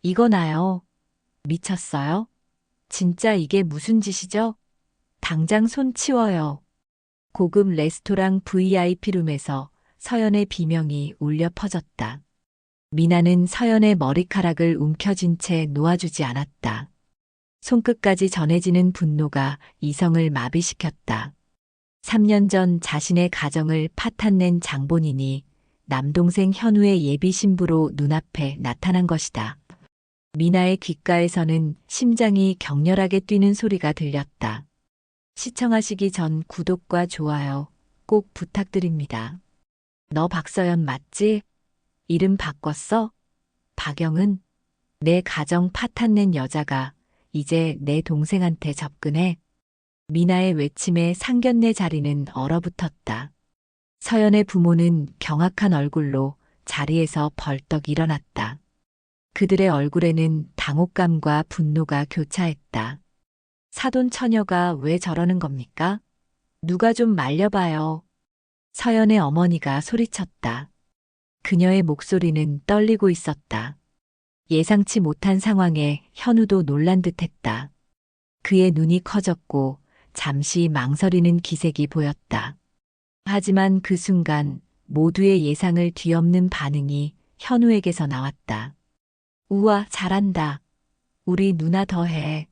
이거 나요. 미쳤어요? 진짜 이게 무슨 짓이죠? 당장 손 치워요. 고급 레스토랑 VIP룸에서 서연의 비명이 울려 퍼졌다. 미나는 서연의 머리카락을 움켜쥔 채 놓아주지 않았다. 손끝까지 전해지는 분노가 이성을 마비시켰다. 3년 전 자신의 가정을 파탄낸 장본인이 남동생 현우의 예비 신부로 눈앞에 나타난 것이다. 미나의 귓가에서는 심장이 격렬하게 뛰는 소리가 들렸다. 시청하시기 전 구독과 좋아요 꼭 부탁드립니다. 너 박서연 맞지? 이름 바꿨어? 박영은? 내 가정 파탄낸 여자가 이제 내 동생한테 접근해. 미나의 외침에 상견례 자리는 얼어붙었다. 서연의 부모는 경악한 얼굴로 자리에서 벌떡 일어났다. 그들의 얼굴에는 당혹감과 분노가 교차했다. 사돈 처녀가 왜 저러는 겁니까? 누가 좀 말려봐요. 서연의 어머니가 소리쳤다. 그녀의 목소리는 떨리고 있었다. 예상치 못한 상황에 현우도 놀란 듯했다. 그의 눈이 커졌고 잠시 망설이는 기색이 보였다. 하지만 그 순간 모두의 예상을 뒤엎는 반응이 현우에게서 나왔다. 우와, 잘한다. 우리 누나 더해.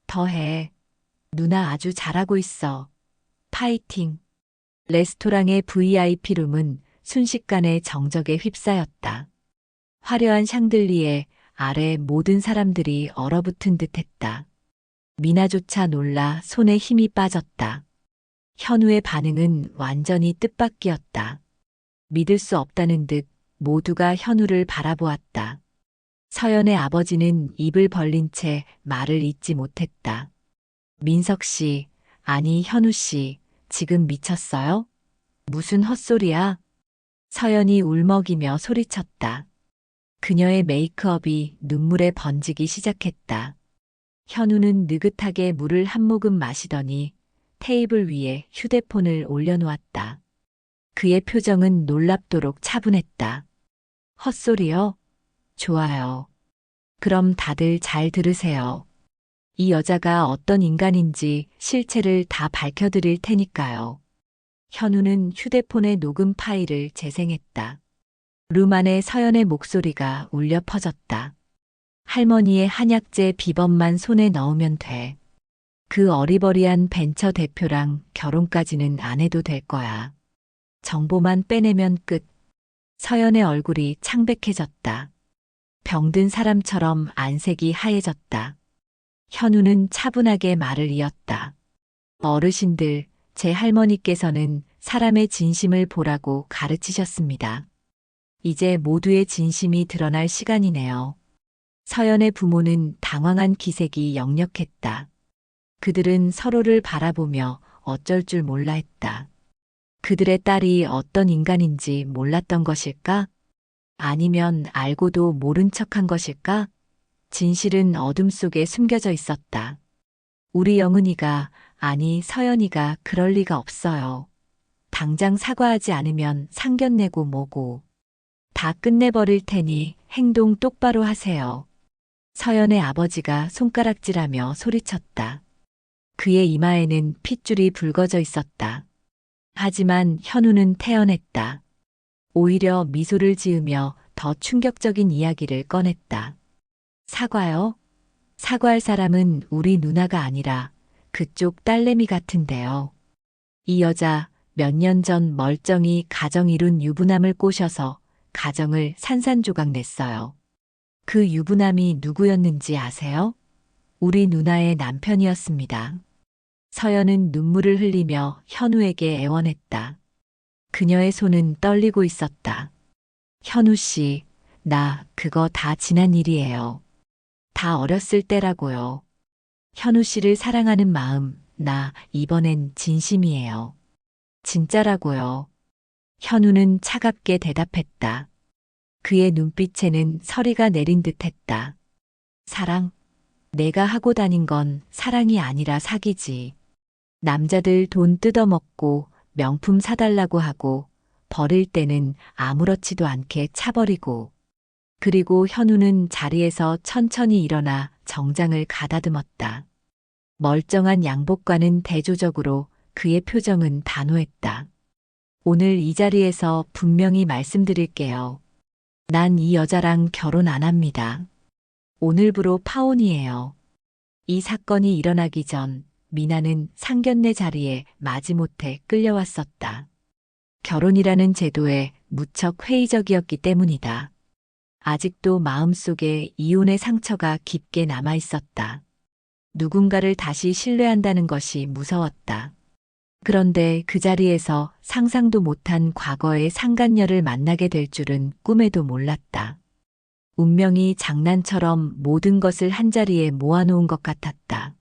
더해. 누나 아주 잘하고 있어. 파이팅. 레스토랑의 VIP룸은 순식간에 정적에 휩싸였다. 화려한 샹들리에 아래 모든 사람들이 얼어붙은 듯했다. 미나조차 놀라 손에 힘이 빠졌다. 현우의 반응은 완전히 뜻밖이었다. 믿을 수 없다는 듯 모두가 현우를 바라보았다. 서연의 아버지는 입을 벌린 채 말을 잇지 못했다. 민석 씨, 아니 현우 씨, 지금 미쳤어요? 무슨 헛소리야? 서연이 울먹이며 소리쳤다. 그녀의 메이크업이 눈물에 번지기 시작했다. 현우는 느긋하게 물을 한 모금 마시더니 테이블 위에 휴대폰을 올려놓았다. 그의 표정은 놀랍도록 차분했다. 헛소리요? 좋아요. 그럼 다들 잘 들으세요. 이 여자가 어떤 인간인지 실체를 다 밝혀드릴 테니까요. 현우는 휴대폰의 녹음 파일을 재생했다. 룸 안에 서연의 목소리가 울려 퍼졌다. 할머니의 한약재 비번만 손에 넣으면 돼. 그 어리버리한 벤처 대표랑 결혼까지는 안 해도 될 거야. 정보만 빼내면 끝. 서연의 얼굴이 창백해졌다. 병든 사람처럼 안색이 하얘졌다. 현우는 차분하게 말을 이었다. 어르신들, 제 할머니께서는 사람의 진심을 보라고 가르치셨습니다. 이제 모두의 진심이 드러날 시간이네요. 서연의 부모는 당황한 기색이 역력했다. 그들은 서로를 바라보며 어쩔 줄 몰라 했다. 그들의 딸이 어떤 인간인지 몰랐던 것일까? 아니면 알고도 모른 척한 것일까? 진실은 어둠 속에 숨겨져 있었다. 우리 영은이가, 아니 서연이가 그럴 리가 없어요. 당장 사과하지 않으면 상견례고 뭐고. 다 끝내버릴 테니 행동 똑바로 하세요. 서연의 아버지가 손가락질하며 소리쳤다. 그의 이마에는 핏줄이 붉어져 있었다. 하지만 현우는 태연했다. 오히려 미소를 지으며 더 충격적인 이야기를 꺼냈다. 사과요? 사과할 사람은 우리 누나가 아니라 그쪽 딸내미 같은데요. 이 여자 몇 년 전 멀쩡히 가정 이룬 유부남을 꼬셔서 가정을 산산조각 냈어요. 그 유부남이 누구였는지 아세요? 우리 누나의 남편이었습니다. 서연은 눈물을 흘리며 현우에게 애원했다. 그녀의 손은 떨리고 있었다. 현우 씨, 나 그거 다 지난 일이에요. 다 어렸을 때라고요. 현우 씨를 사랑하는 마음, 나 이번엔 진심이에요. 진짜라고요. 현우는 차갑게 대답했다. 그의 눈빛에는 서리가 내린 듯했다. 사랑? 내가 하고 다닌 건 사랑이 아니라 사기지. 남자들 돈 뜯어먹고 명품 사달라고 하고 버릴 때는 아무렇지도 않게 차버리고 그리고 현우는 자리에서 천천히 일어나 정장을 가다듬었다. 멀쩡한 양복과는 대조적으로 그의 표정은 단호했다. 오늘 이 자리에서 분명히 말씀드릴게요. 난 이 여자랑 결혼 안 합니다. 오늘부로 파혼이에요. 이 사건이 일어나기 전 미나는 상견례 자리에 마지못해 끌려왔었다. 결혼이라는 제도에 무척 회의적이었기 때문이다. 아직도 마음속에 이혼의 상처가 깊게 남아 있었다. 누군가를 다시 신뢰한다는 것이 무서웠다. 그런데 그 자리에서 상상도 못한 과거의 상간녀를 만나게 될 줄은 꿈에도 몰랐다. 운명이 장난처럼 모든 것을 한자리에 모아놓은 것 같았다.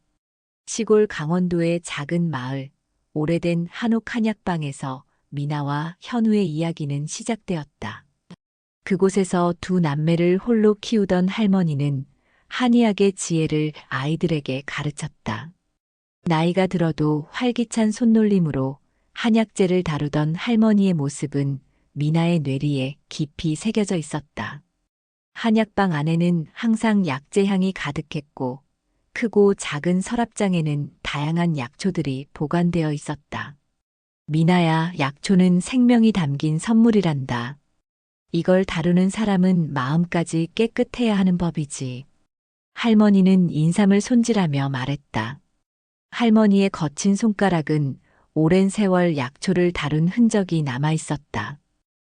시골 강원도의 작은 마을, 오래된 한옥 한약방에서 미나와 현우의 이야기는 시작되었다. 그곳에서 두 남매를 홀로 키우던 할머니는 한의학의 지혜를 아이들에게 가르쳤다. 나이가 들어도 활기찬 손놀림으로 한약재를 다루던 할머니의 모습은 미나의 뇌리에 깊이 새겨져 있었다. 한약방 안에는 항상 약재 향이 가득했고 크고 작은 서랍장에는 다양한 약초들이 보관되어 있었다. 미나야, 약초는 생명이 담긴 선물이란다. 이걸 다루는 사람은 마음까지 깨끗해야 하는 법이지. 할머니는 인삼을 손질하며 말했다. 할머니의 거친 손가락은 오랜 세월 약초를 다룬 흔적이 남아 있었다.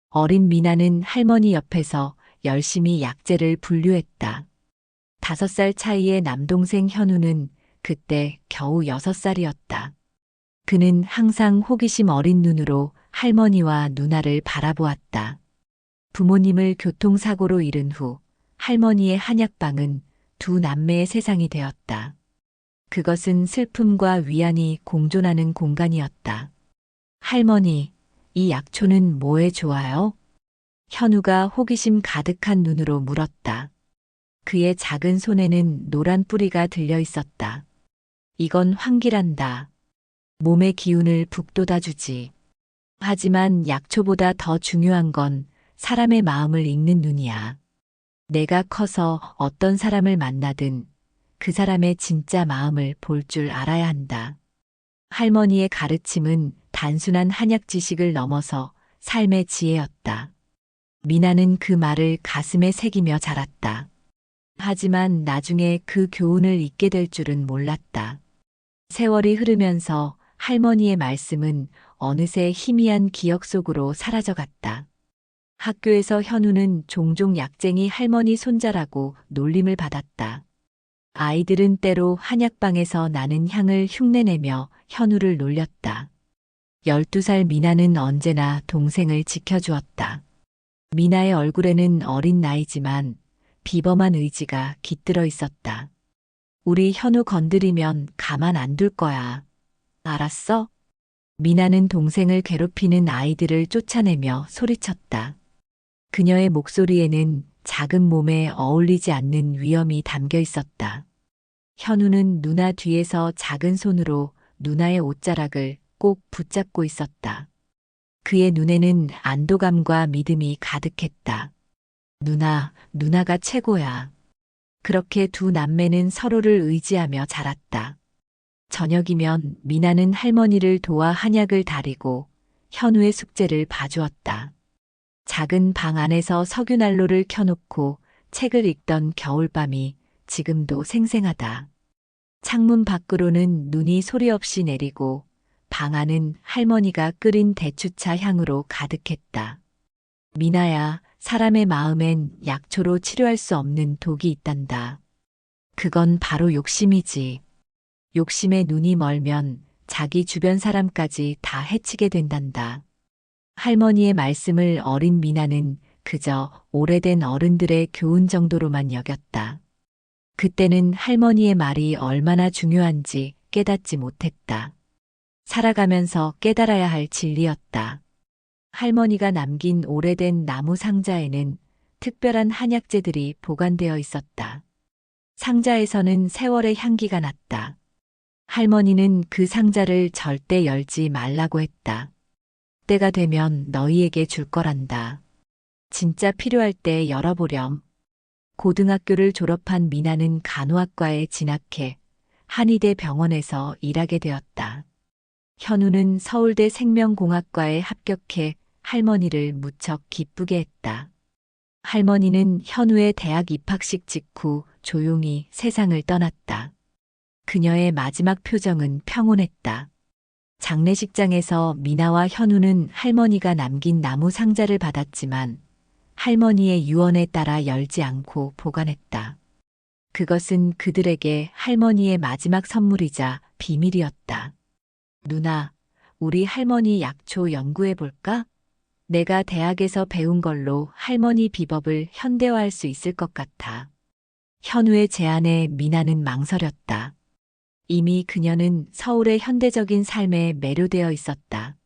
어린 미나는 할머니 옆에서 열심히 약재를 분류했다. 5살 차이의 남동생 현우는 그때 겨우 6살이었다. 그는 항상 호기심 어린 눈으로 할머니와 누나를 바라보았다. 부모님을 교통사고로 잃은 후 할머니의 한약방은 두 남매의 세상이 되었다. 그것은 슬픔과 위안이 공존하는 공간이었다. 할머니, 이 약초는 뭐에 좋아요? 현우가 호기심 가득한 눈으로 물었다. 그의 작은 손에는 노란 뿌리가 들려 있었다. 이건 환기란다. 몸의 기운을 북돋아주지. 하지만 약초보다 더 중요한 건 사람의 마음을 읽는 눈이야. 내가 커서 어떤 사람을 만나든 그 사람의 진짜 마음을 볼 줄 알아야 한다. 할머니의 가르침은 단순한 한약 지식을 넘어서 삶의 지혜였다. 미나는 그 말을 가슴에 새기며 자랐다. 하지만 나중에 그 교훈을 잊게 될 줄은 몰랐다. 세월이 흐르면서 할머니의 말씀은 어느새 희미한 기억 속으로 사라져갔다. 학교에서 현우는 종종 약쟁이 할머니 손자라고 놀림을 받았다. 아이들은 때로 한약방에서 나는 향을 흉내내며 현우를 놀렸다. 12살 미나는 언제나 동생을 지켜주었다. 미나의 얼굴에는 어린 나이지만 비범한 의지가 깃들어 있었다. 우리 현우 건드리면 가만 안 둘 거야. 알았어? 미나는 동생을 괴롭히는 아이들을 쫓아내며 소리쳤다. 그녀의 목소리에는 작은 몸에 어울리지 않는 위험이 담겨 있었다. 현우는 누나 뒤에서 작은 손으로 누나의 옷자락을 꼭 붙잡고 있었다. 그의 눈에는 안도감과 믿음이 가득했다. 누나가 최고야. 그렇게 두 남매는 서로를 의지하며 자랐다. 저녁이면 미나는 할머니를 도와 한약을 다리고 현우의 숙제를 봐주었다. 작은 방 안에서 석유난로를 켜놓고 책을 읽던 겨울밤이 지금도 생생하다. 창문 밖으로는 눈이 소리 없이 내리고 방 안은 할머니가 끓인 대추차 향으로 가득했다. 미나야, 사람의 마음엔 약초로 치료할 수 없는 독이 있단다. 그건 바로 욕심이지. 욕심에 눈이 멀면 자기 주변 사람까지 다 해치게 된단다. 할머니의 말씀을 어린 미나는 그저 오래된 어른들의 교훈 정도로만 여겼다. 그때는 할머니의 말이 얼마나 중요한지 깨닫지 못했다. 살아가면서 깨달아야 할 진리였다. 할머니가 남긴 오래된 나무 상자에는 특별한 한약재들이 보관되어 있었다. 상자에서는 세월의 향기가 났다. 할머니는 그 상자를 절대 열지 말라고 했다. 때가 되면 너희에게 줄 거란다. 진짜 필요할 때 열어보렴. 고등학교를 졸업한 미나는 간호학과에 진학해 한의대 병원에서 일하게 되었다. 현우는 서울대 생명공학과에 합격해 할머니를 무척 기쁘게 했다. 할머니는 현우의 대학 입학식 직후 조용히 세상을 떠났다. 그녀의 마지막 표정은 평온했다. 장례식장에서 미나와 현우는 할머니가 남긴 나무 상자를 받았지만 할머니의 유언에 따라 열지 않고 보관했다. 그것은 그들에게 할머니의 마지막 선물이자 비밀이었다. 누나, 우리 할머니 약초 연구해 볼까? 내가 대학에서 배운 걸로 할머니 비법을 현대화할 수 있을 것 같아. 현우의 제안에 미나는 망설였다. 이미 그녀는 서울의 현대적인 삶에 매료되어 있었다.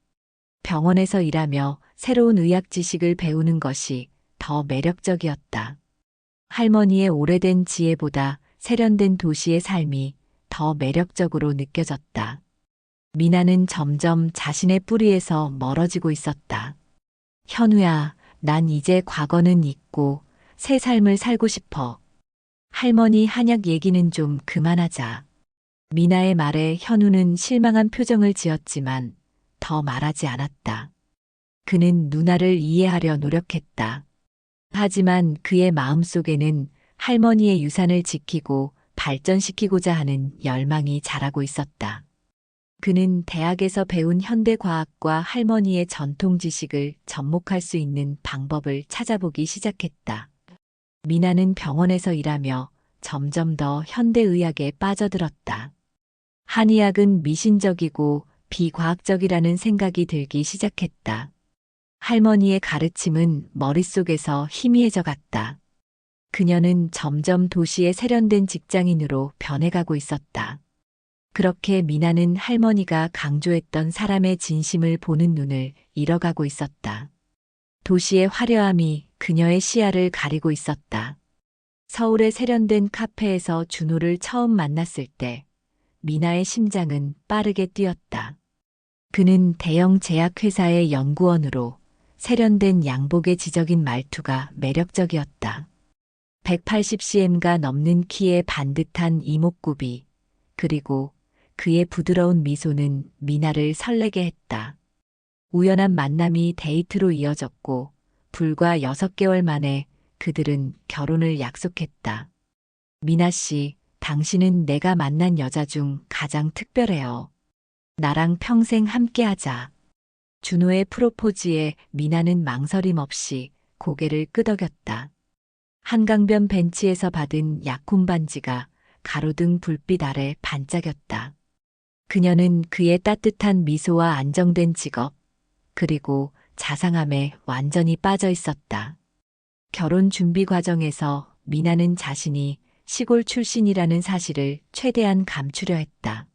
병원에서 일하며 새로운 의학 지식을 배우는 것이 더 매력적이었다. 할머니의 오래된 지혜보다 세련된 도시의 삶이 더 매력적으로 느껴졌다. 미나는 점점 자신의 뿌리에서 멀어지고 있었다. 현우야, 난 이제 과거는 잊고 새 삶을 살고 싶어. 할머니 한약 얘기는 좀 그만하자. 미나의 말에 현우는 실망한 표정을 지었지만 더 말하지 않았다. 그는 누나를 이해하려 노력했다. 하지만 그의 마음속에는 할머니의 유산을 지키고 발전시키고자 하는 열망이 자라고 있었다. 그는 대학에서 배운 현대과학과 할머니의 전통 지식을 접목할 수 있는 방법을 찾아보기 시작했다. 미나는 병원에서 일하며 점점 더 현대의학에 빠져들었다. 한의학은 미신적이고 비과학적이라는 생각이 들기 시작했다. 할머니의 가르침은 머릿속에서 희미해져 갔다. 그녀는 점점 도시의 세련된 직장인으로 변해가고 있었다. 그렇게 미나는 할머니가 강조했던 사람의 진심을 보는 눈을 잃어가고 있었다. 도시의 화려함이 그녀의 시야를 가리고 있었다. 서울의 세련된 카페에서 준호를 처음 만났을 때 미나의 심장은 빠르게 뛰었다. 그는 대형 제약회사의 연구원으로 세련된 양복의 지적인 말투가 매력적이었다. 180cm가 넘는 키에 반듯한 이목구비, 그리고 그의 부드러운 미소는 미나를 설레게 했다. 우연한 만남이 데이트로 이어졌고 불과 6개월 만에 그들은 결혼을 약속했다. 미나 씨, 당신은 내가 만난 여자 중 가장 특별해요. 나랑 평생 함께하자. 준호의 프로포즈에 미나는 망설임 없이 고개를 끄덕였다. 한강변 벤치에서 받은 약혼 반지가 가로등 불빛 아래 반짝였다. 그녀는 그의 따뜻한 미소와 안정된 직업, 그리고 자상함에 완전히 빠져 있었다. 결혼 준비 과정에서 미나는 자신이 시골 출신이라는 사실을 최대한 감추려 했다.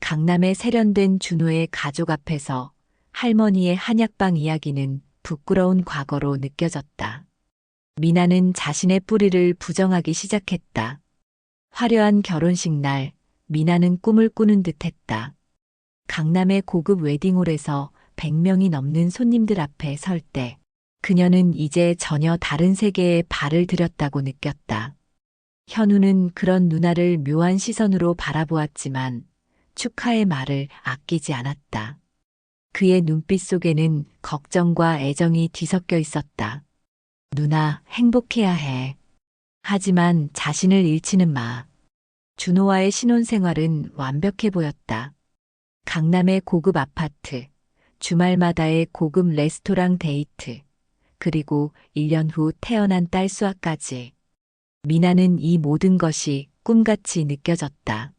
강남의 세련된 준호의 가족 앞에서 할머니의 한약방 이야기는 부끄러운 과거로 느껴졌다. 미나는 자신의 뿌리를 부정하기 시작했다. 화려한 결혼식 날, 미나는 꿈을 꾸는 듯했다. 강남의 고급 웨딩홀에서 100명이 넘는 손님들 앞에 설 때, 그녀는 이제 전혀 다른 세계에 발을 들였다고 느꼈다. 현우는 그런 누나를 묘한 시선으로 바라보았지만 축하의 말을 아끼지 않았다. 그의 눈빛 속에는 걱정과 애정이 뒤섞여 있었다. 누나, 행복해야 해. 하지만 자신을 잃지는 마. 준호와의 신혼생활은 완벽해 보였다. 강남의 고급 아파트, 주말마다의 고급 레스토랑 데이트, 그리고 1년 후 태어난 딸 수아까지. 미나는 이 모든 것이 꿈같이 느껴졌다.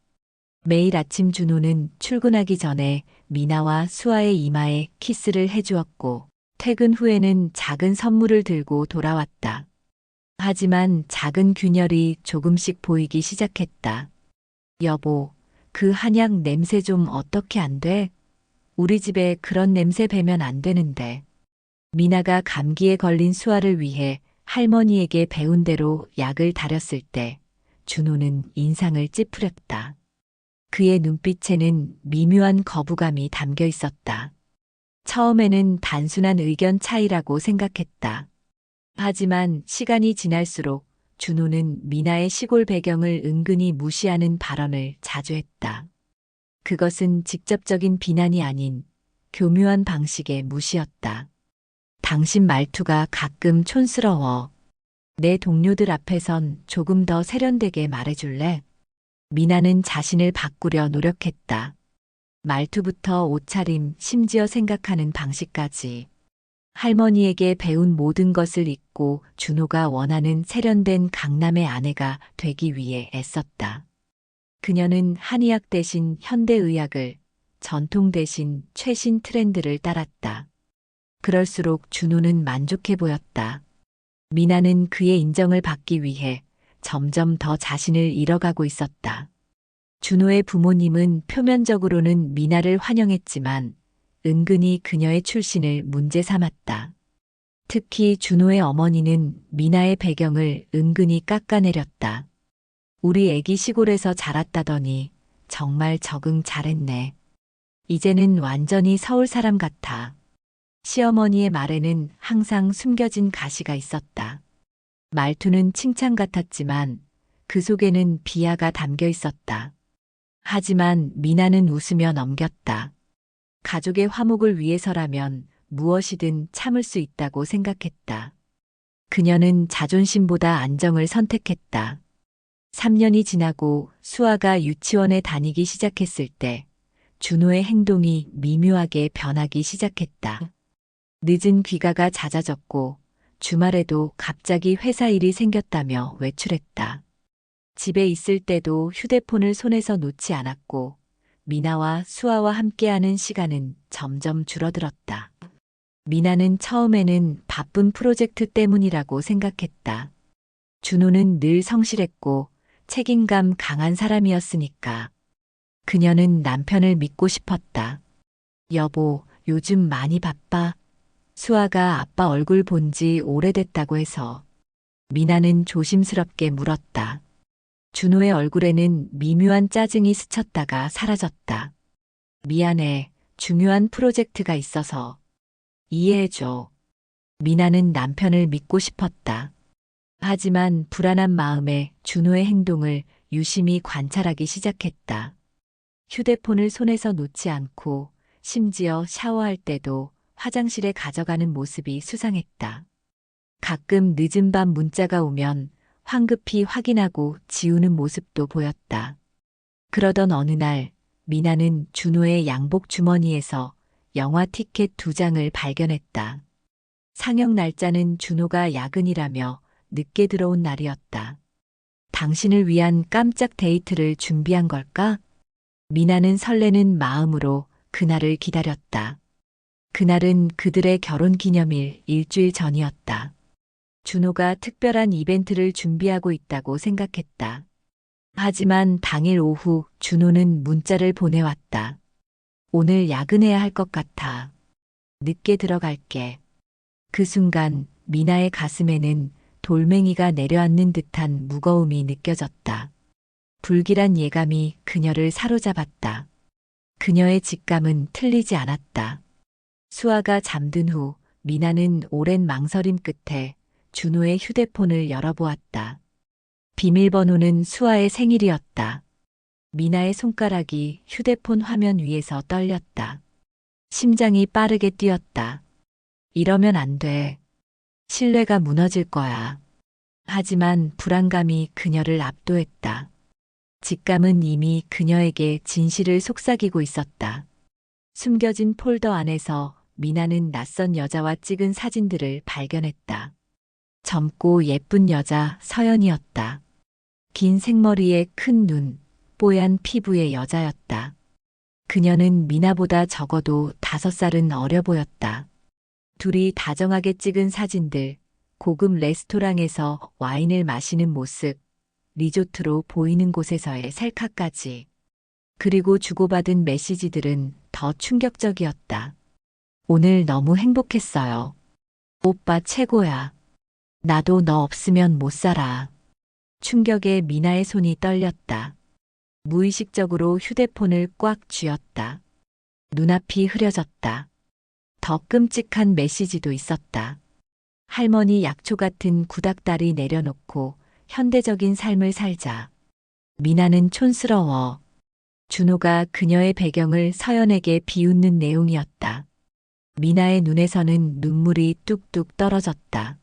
매일 아침 준호는 출근하기 전에 미나와 수아의 이마에 키스를 해주었고, 퇴근 후에는 작은 선물을 들고 돌아왔다. 하지만 작은 균열이 조금씩 보이기 시작했다. 여보, 그 한약 냄새 좀 어떻게 안 돼? 우리 집에 그런 냄새 배면 안 되는데. 미나가 감기에 걸린 수아를 위해 할머니에게 배운 대로 약을 다렸을 때 준호는 인상을 찌푸렸다. 그의 눈빛에는 미묘한 거부감이 담겨 있었다. 처음에는 단순한 의견 차이라고 생각했다. 하지만 시간이 지날수록 준호는 미나의 시골 배경을 은근히 무시하는 발언을 자주 했다. 그것은 직접적인 비난이 아닌 교묘한 방식의 무시였다. 당신 말투가 가끔 촌스러워. 내 동료들 앞에선 조금 더 세련되게 말해줄래? 미나는 자신을 바꾸려 노력했다. 말투부터 옷차림, 심지어 생각하는 방식까지. 할머니에게 배운 모든 것을 잊고 준호가 원하는 세련된 강남의 아내가 되기 위해 애썼다. 그녀는 한의학 대신 현대의학을, 전통 대신 최신 트렌드를 따랐다. 그럴수록 준호는 만족해 보였다. 미나는 그의 인정을 받기 위해 점점 더 자신을 잃어가고 있었다. 준호의 부모님은 표면적으로는 미나를 환영했지만 은근히 그녀의 출신을 문제 삼았다. 특히 준호의 어머니는 미나의 배경을 은근히 깎아내렸다. 우리 애기 시골에서 자랐다더니 정말 적응 잘했네. 이제는 완전히 서울 사람 같아. 시어머니의 말에는 항상 숨겨진 가시가 있었다. 말투는 칭찬 같았지만 그 속에는 비하가 담겨 있었다. 하지만 미나는 웃으며 넘겼다. 가족의 화목을 위해서라면 무엇이든 참을 수 있다고 생각했다. 그녀는 자존심보다 안정을 선택했다. 3년이 지나고 수아가 유치원에 다니기 시작했을 때 준호의 행동이 미묘하게 변하기 시작했다. 늦은 귀가가 잦아졌고 주말에도 갑자기 회사 일이 생겼다며 외출했다. 집에 있을 때도 휴대폰을 손에서 놓지 않았고 미나와 수아와 함께하는 시간은 점점 줄어들었다. 미나는 처음에는 바쁜 프로젝트 때문이라고 생각했다. 준호는 늘 성실했고 책임감 강한 사람이었으니까. 그녀는 남편을 믿고 싶었다. 여보, 요즘 많이 바빠. 수아가 아빠 얼굴 본지 오래됐다고 해서. 미나는 조심스럽게 물었다. 준호의 얼굴에는 미묘한 짜증이 스쳤다가 사라졌다. 미안해, 중요한 프로젝트가 있어서. 이해해줘. 미나는 남편을 믿고 싶었다. 하지만 불안한 마음에 준호의 행동을 유심히 관찰하기 시작했다. 휴대폰을 손에서 놓지 않고 심지어 샤워할 때도 화장실에 가져가는 모습이 수상했다. 가끔 늦은 밤 문자가 오면 황급히 확인하고 지우는 모습도 보였다. 그러던 어느 날 미나는 준호의 양복 주머니에서 영화 티켓 2장을 발견했다. 상영 날짜는 준호가 야근이라며 늦게 들어온 날이었다. 당신을 위한 깜짝 데이트를 준비한 걸까? 미나는 설레는 마음으로 그날을 기다렸다. 그날은 그들의 결혼 기념일 일주일 전이었다. 준호가 특별한 이벤트를 준비하고 있다고 생각했다. 하지만 당일 오후 준호는 문자를 보내왔다. 오늘 야근해야 할 것 같아. 늦게 들어갈게. 그 순간 미나의 가슴에는 돌멩이가 내려앉는 듯한 무거움이 느껴졌다. 불길한 예감이 그녀를 사로잡았다. 그녀의 직감은 틀리지 않았다. 수아가 잠든 후 미나는 오랜 망설임 끝에 준호의 휴대폰을 열어보았다. 비밀번호는 수아의 생일이었다. 미나의 손가락이 휴대폰 화면 위에서 떨렸다. 심장이 빠르게 뛰었다. 이러면 안 돼. 신뢰가 무너질 거야. 하지만 불안감이 그녀를 압도했다. 직감은 이미 그녀에게 진실을 속삭이고 있었다. 숨겨진 폴더 안에서 미나는 낯선 여자와 찍은 사진들을 발견했다. 젊고 예쁜 여자 서연이었다. 긴 생머리에 큰 눈, 뽀얀 피부의 여자였다. 그녀는 미나보다 적어도 5살은 어려 보였다. 둘이 다정하게 찍은 사진들, 고급 레스토랑에서 와인을 마시는 모습, 리조트로 보이는 곳에서의 셀카까지. 그리고 주고받은 메시지들은 더 충격적이었다. 오늘 너무 행복했어요. 오빠 최고야. 나도 너 없으면 못 살아. 충격에 미나의 손이 떨렸다. 무의식적으로 휴대폰을 꽉 쥐었다. 눈앞이 흐려졌다. 더 끔찍한 메시지도 있었다. 할머니 약초 같은 구닥다리 내려놓고 현대적인 삶을 살자. 미나는 촌스러워. 준호가 그녀의 배경을 서연에게 비웃는 내용이었다. 미나의 눈에서는 눈물이 뚝뚝 떨어졌다.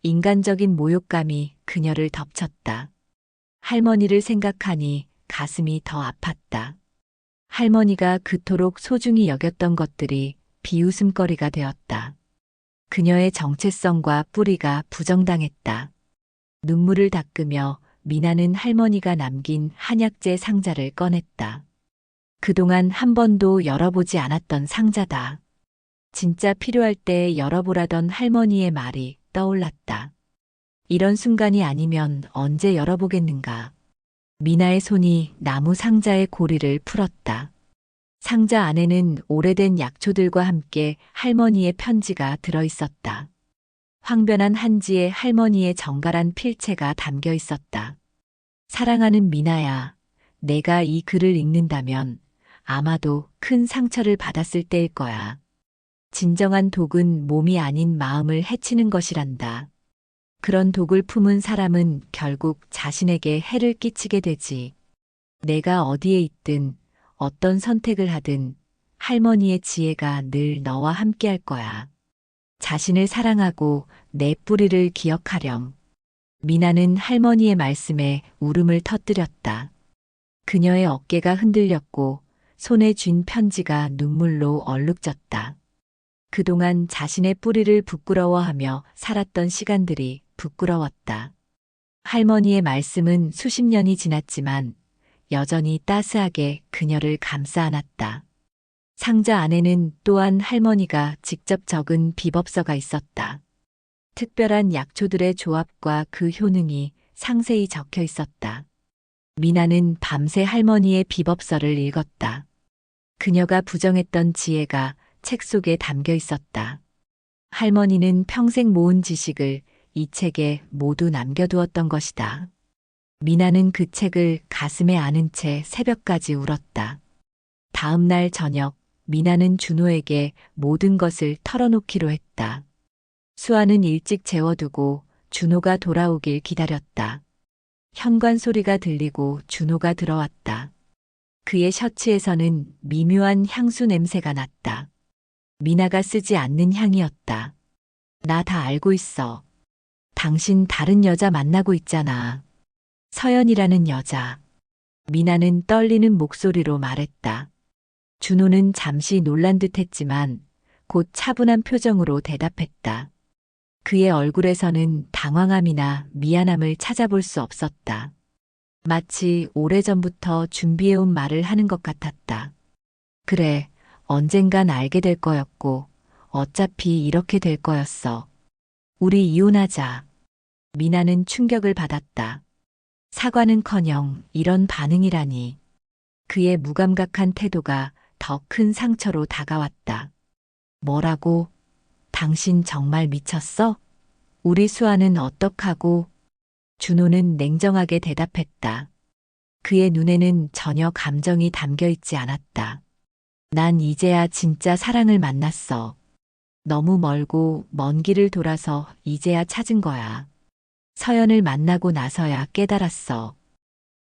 인간적인 모욕감이 그녀를 덮쳤다. 할머니를 생각하니 가슴이 더 아팠다. 할머니가 그토록 소중히 여겼던 것들이 비웃음거리가 되었다. 그녀의 정체성과 뿌리가 부정당했다. 눈물을 닦으며 미나는 할머니가 남긴 한약재 상자를 꺼냈다. 그동안 한 번도 열어보지 않았던 상자다. 진짜 필요할 때 열어보라던 할머니의 말이 떠올랐다. 이런 순간이 아니면 언제 열어보겠는가. 미나의 손이 나무 상자의 고리를 풀었다. 상자 안에는 오래된 약초들과 함께 할머니의 편지가 들어 있었다. 황변한 한지에 할머니의 정갈한 필체가 담겨 있었다. 사랑하는 미나야, 내가 이 글을 읽는다면 아마도 큰 상처를 받았을 때일 거야. 진정한 독은 몸이 아닌 마음을 해치는 것이란다. 그런 독을 품은 사람은 결국 자신에게 해를 끼치게 되지. 내가 어디에 있든 어떤 선택을 하든 할머니의 지혜가 늘 너와 함께 할 거야. 자신을 사랑하고 내 뿌리를 기억하렴. 미나는 할머니의 말씀에 울음을 터뜨렸다. 그녀의 어깨가 흔들렸고 손에 쥔 편지가 눈물로 얼룩졌다. 그동안 자신의 뿌리를 부끄러워하며 살았던 시간들이 부끄러웠다. 할머니의 말씀은 수십 년이 지났지만 여전히 따스하게 그녀를 감싸 안았다. 상자 안에는 또한 할머니가 직접 적은 비법서가 있었다. 특별한 약초들의 조합과 그 효능이 상세히 적혀 있었다. 미나는 밤새 할머니의 비법서를 읽었다. 그녀가 부정했던 지혜가 책 속에 담겨 있었다. 할머니는 평생 모은 지식을 이 책에 모두 남겨두었던 것이다. 미나는 그 책을 가슴에 안은 채 새벽까지 울었다. 다음 날 저녁, 미나는 준호에게 모든 것을 털어놓기로 했다. 수아는 일찍 재워두고 준호가 돌아오길 기다렸다. 현관 소리가 들리고 준호가 들어왔다. 그의 셔츠에서는 미묘한 향수 냄새가 났다. 미나가 쓰지 않는 향이었다. 나 다 알고 있어. 당신 다른 여자 만나고 있잖아. 서연이라는 여자. 미나는 떨리는 목소리로 말했다. 준호는 잠시 놀란 듯 했지만 곧 차분한 표정으로 대답했다. 그의 얼굴에서는 당황함이나 미안함을 찾아볼 수 없었다. 마치 오래전부터 준비해온 말을 하는 것 같았다. 그래, 언젠간 알게 될 거였고 어차피 이렇게 될 거였어. 우리 이혼하자. 미나는 충격을 받았다. 사과는커녕 이런 반응이라니. 그의 무감각한 태도가 더 큰 상처로 다가왔다. 뭐라고? 당신 정말 미쳤어? 우리 수아는 어떡하고? 준호는 냉정하게 대답했다. 그의 눈에는 전혀 감정이 담겨 있지 않았다. 난 이제야 진짜 사랑을 만났어. 너무 멀고 먼 길을 돌아서 이제야 찾은 거야. 서연을 만나고 나서야 깨달았어.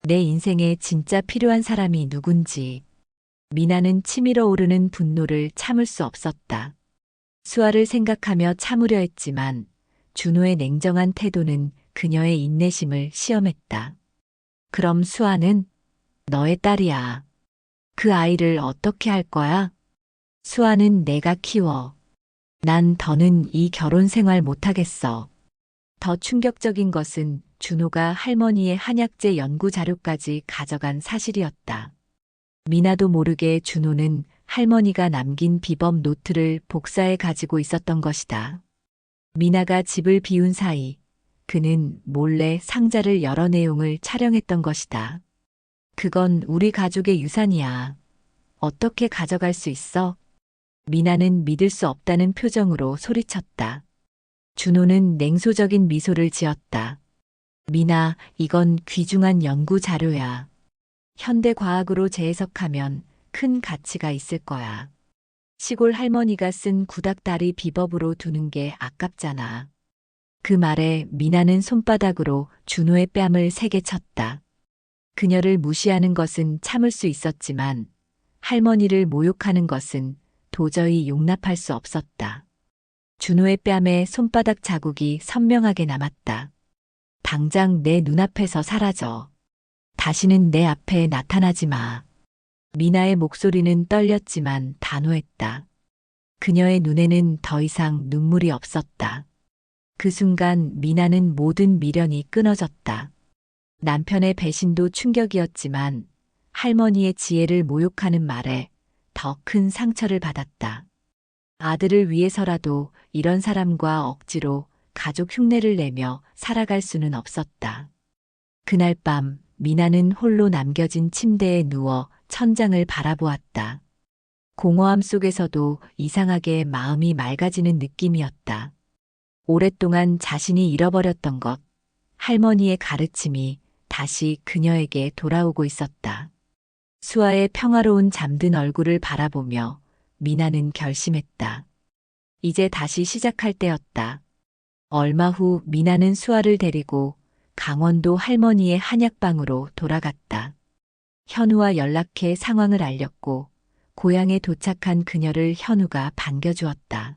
내 인생에 진짜 필요한 사람이 누군지. 미나는 치밀어 오르는 분노를 참을 수 없었다. 수아를 생각하며 참으려 했지만 준호의 냉정한 태도는 그녀의 인내심을 시험했다. 그럼 수아는 너의 딸이야. 그 아이를 어떻게 할 거야? 수아는 내가 키워. 난 더는 이 결혼 생활 못하겠어. 더 충격적인 것은 준호가 할머니의 한약재 연구 자료까지 가져간 사실이었다. 미나도 모르게 준호는 할머니가 남긴 비법 노트를 복사해 가지고 있었던 것이다. 미나가 집을 비운 사이 그는 몰래 상자를 열어 내용을 촬영했던 것이다. 그건 우리 가족의 유산이야. 어떻게 가져갈 수 있어? 미나는 믿을 수 없다는 표정으로 소리쳤다. 준호는 냉소적인 미소를 지었다. 미나, 이건 귀중한 연구 자료야. 현대 과학으로 재해석하면 큰 가치가 있을 거야. 시골 할머니가 쓴 구닥다리 비법으로 두는 게 아깝잖아. 그 말에 미나는 손바닥으로 준호의 뺨을 세게 쳤다. 그녀를 무시하는 것은 참을 수 있었지만 할머니를 모욕하는 것은 도저히 용납할 수 없었다. 준호의 뺨에 손바닥 자국이 선명하게 남았다. 당장 내 눈앞에서 사라져. 다시는 내 앞에 나타나지 마. 미나의 목소리는 떨렸지만 단호했다. 그녀의 눈에는 더 이상 눈물이 없었다. 그 순간 미나는 모든 미련이 끊어졌다. 남편의 배신도 충격이었지만 할머니의 지혜를 모욕하는 말에 더 큰 상처를 받았다. 아들을 위해서라도 이런 사람과 억지로 가족 흉내를 내며 살아갈 수는 없었다. 그날 밤 미나는 홀로 남겨진 침대에 누워 천장을 바라보았다. 공허함 속에서도 이상하게 마음이 맑아지는 느낌이었다. 오랫동안 자신이 잃어버렸던 것, 할머니의 가르침이 다시 그녀에게 돌아오고 있었다. 수아의 평화로운 잠든 얼굴을 바라보며 미나는 결심했다. 이제 다시 시작할 때였다. 얼마 후 미나는 수아를 데리고 강원도 할머니의 한약방으로 돌아갔다. 현우와 연락해 상황을 알렸고 고향에 도착한 그녀를 현우가 반겨주었다.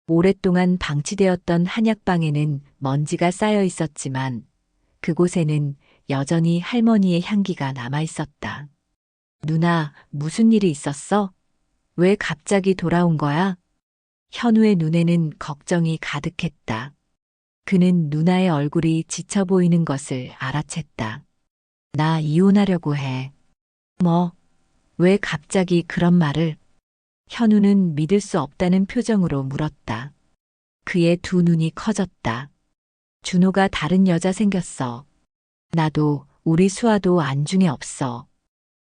오랫동안 방치되었던 한약방에는 먼지가 쌓여 있었지만 그곳에는 여전히 할머니의 향기가 남아 있었다. 누나, 무슨 일이 있었어? 왜 갑자기 돌아온 거야? 현우의 눈에는 걱정이 가득했다. 그는 누나의 얼굴이 지쳐 보이는 것을 알아챘다. 나 이혼하려고 해. 뭐? 왜 갑자기 그런 말을? 현우는 믿을 수 없다는 표정으로 물었다. 그의 두 눈이 커졌다. 준호가 다른 여자 생겼어. 나도, 우리 수아도 안중에 없어.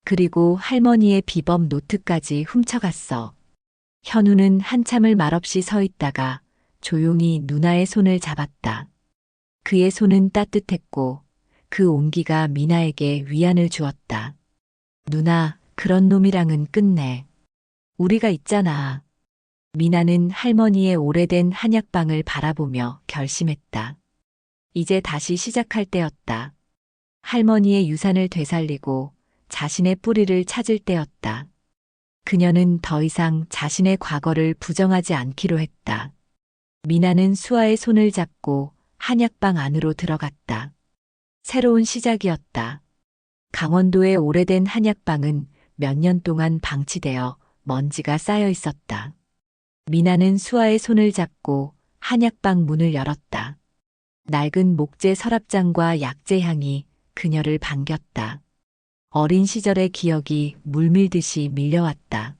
그리고 할머니의 비법 노트까지 훔쳐갔어. 현우는 한참을 말없이 서 있다가 조용히 누나의 손을 잡았다. 그의 손은 따뜻했고 그 온기가 미나에게 위안을 주었다. 누나, 그런 놈이랑은 끝내. 우리가 있잖아. 미나는 할머니의 오래된 한약방을 바라보며 결심했다. 이제 다시 시작할 때였다. 할머니의 유산을 되살리고 자신의 뿌리를 찾을 때였다. 그녀는 더 이상 자신의 과거를 부정하지 않기로 했다. 미나는 수아의 손을 잡고 한약방 안으로 들어갔다. 새로운 시작이었다. 강원도의 오래된 한약방은 몇 년 동안 방치되어 먼지가 쌓여 있었다. 미나는 수아의 손을 잡고 한약방 문을 열었다. 낡은 목재 서랍장과 약재 향이 그녀를 반겼다. 어린 시절의 기억이 물밀듯이 밀려왔다.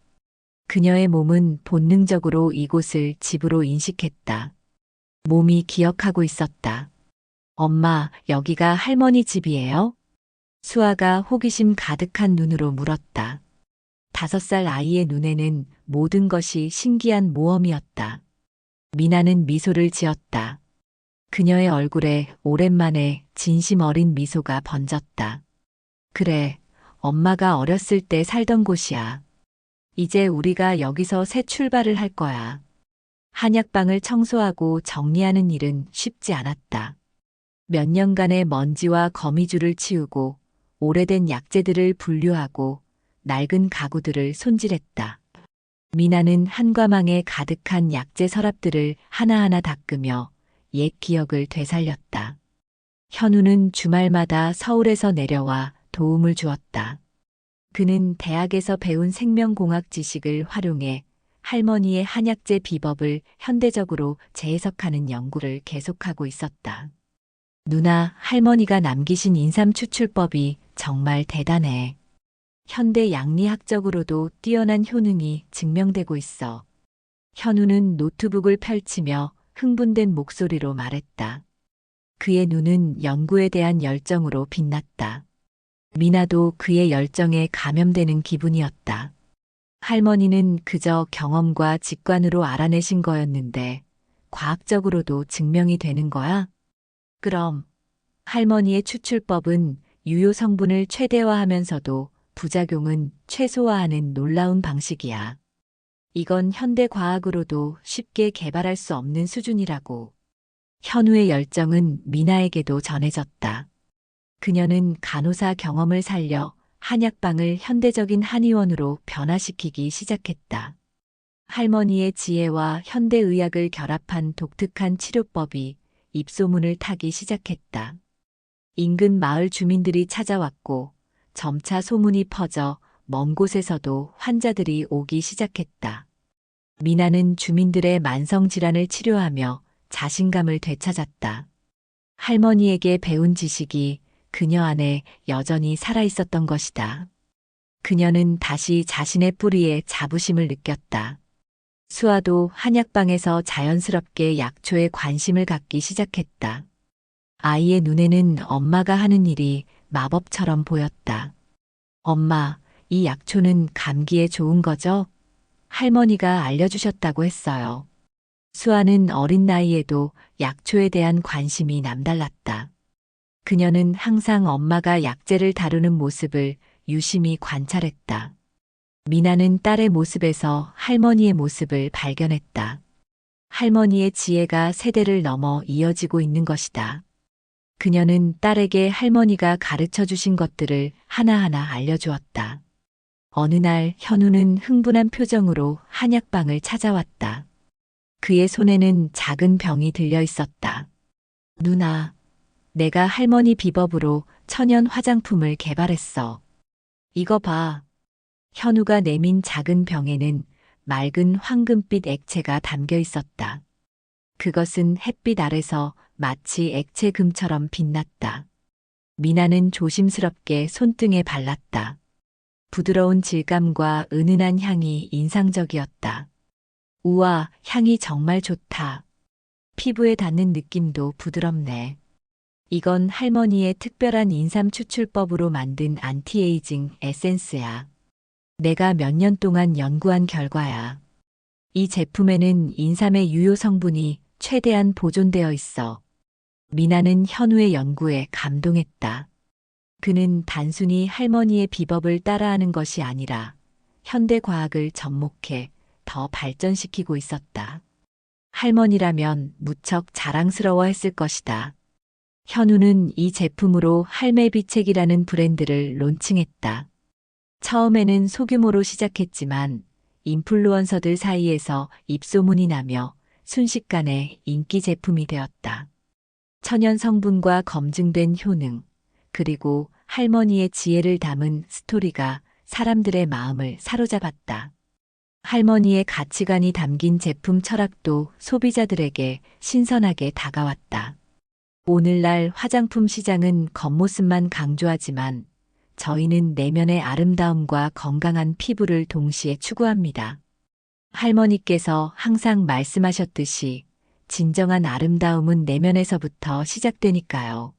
그녀의 몸은 본능적으로 이곳을 집으로 인식했다. 몸이 기억하고 있었다. 엄마, 여기가 할머니 집이에요? 수아가 호기심 가득한 눈으로 물었다. 5살 아이의 눈에는 모든 것이 신기한 모험이었다. 미나는 미소를 지었다. 그녀의 얼굴에 오랜만에 진심 어린 미소가 번졌다. 그래, 엄마가 어렸을 때 살던 곳이야. 이제 우리가 여기서 새 출발을 할 거야. 한약방을 청소하고 정리하는 일은 쉽지 않았다. 몇 년간의 먼지와 거미줄을 치우고 오래된 약재들을 분류하고 낡은 가구들을 손질했다. 미나는 한과망에 가득한 약재 서랍들을 하나하나 닦으며 옛 기억을 되살렸다. 현우는 주말마다 서울에서 내려와 도움을 주었다. 그는 대학에서 배운 생명공학 지식을 활용해 할머니의 한약재 비법을 현대적으로 재해석하는 연구를 계속하고 있었다. 누나, 할머니가 남기신 인삼 추출법이 정말 대단해. 현대 양리학적으로도 뛰어난 효능이 증명되고 있어. 현우는 노트북을 펼치며 흥분된 목소리로 말했다. 그의 눈은 연구에 대한 열정으로 빛났다. 미나도 그의 열정에 감염되는 기분이었다. 할머니는 그저 경험과 직관으로 알아내신 거였는데 과학적으로도 증명이 되는 거야? 그럼 할머니의 추출법은 유효 성분을 최대화하면서도 부작용은 최소화하는 놀라운 방식이야. 이건 현대 과학으로도 쉽게 개발할 수 없는 수준이라고. 현우의 열정은 미나에게도 전해졌다. 그녀는 간호사 경험을 살려 한약방을 현대적인 한의원으로 변화시키기 시작했다. 할머니의 지혜와 현대의학을 결합한 독특한 치료법이 입소문을 타기 시작했다. 인근 마을 주민들이 찾아왔고 점차 소문이 퍼져 먼 곳에서도 환자들이 오기 시작했다. 미나는 주민들의 만성질환을 치료하며 자신감을 되찾았다. 할머니에게 배운 지식이 그녀 안에 여전히 살아있었던 것이다. 그녀는 다시 자신의 뿌리에 자부심을 느꼈다. 수아도 한약방에서 자연스럽게 약초에 관심을 갖기 시작했다. 아이의 눈에는 엄마가 하는 일이 마법처럼 보였다. 엄마, 이 약초는 감기에 좋은 거죠? 할머니가 알려주셨다고 했어요. 수아는 어린 나이에도 약초에 대한 관심이 남달랐다. 그녀는 항상 엄마가 약재를 다루는 모습을 유심히 관찰했다. 미나는 딸의 모습에서 할머니의 모습을 발견했다. 할머니의 지혜가 세대를 넘어 이어지고 있는 것이다. 그녀는 딸에게 할머니가 가르쳐 주신 것들을 하나하나 알려주었다. 어느 날 현우는 흥분한 표정으로 한약방을 찾아왔다. 그의 손에는 작은 병이 들려 있었다. 누나, 내가 할머니 비법으로 천연 화장품을 개발했어. 이거 봐. 현우가 내민 작은 병에는 맑은 황금빛 액체가 담겨 있었다. 그것은 햇빛 아래서 마치 액체금처럼 빛났다. 미나는 조심스럽게 손등에 발랐다. 부드러운 질감과 은은한 향이 인상적이었다. 우와, 향이 정말 좋다. 피부에 닿는 느낌도 부드럽네. 이건 할머니의 특별한 인삼 추출법으로 만든 안티에이징 에센스야. 내가 몇 년 동안 연구한 결과야. 이 제품에는 인삼의 유효 성분이 최대한 보존되어 있어. 미나는 현우의 연구에 감동했다. 그는 단순히 할머니의 비법을 따라하는 것이 아니라 현대 과학을 접목해 더 발전시키고 있었다. 할머니라면 무척 자랑스러워했을 것이다. 현우는 이 제품으로 할매비책이라는 브랜드를 론칭했다. 처음에는 소규모로 시작했지만 인플루언서들 사이에서 입소문이 나며 순식간에 인기 제품이 되었다. 천연 성분과 검증된 효능, 그리고 할머니의 지혜를 담은 스토리가 사람들의 마음을 사로잡았다. 할머니의 가치관이 담긴 제품 철학도 소비자들에게 신선하게 다가왔다. 오늘날 화장품 시장은 겉모습만 강조하지만 저희는 내면의 아름다움과 건강한 피부를 동시에 추구합니다. 할머니께서 항상 말씀하셨듯이 진정한 아름다움은 내면에서부터 시작되니까요.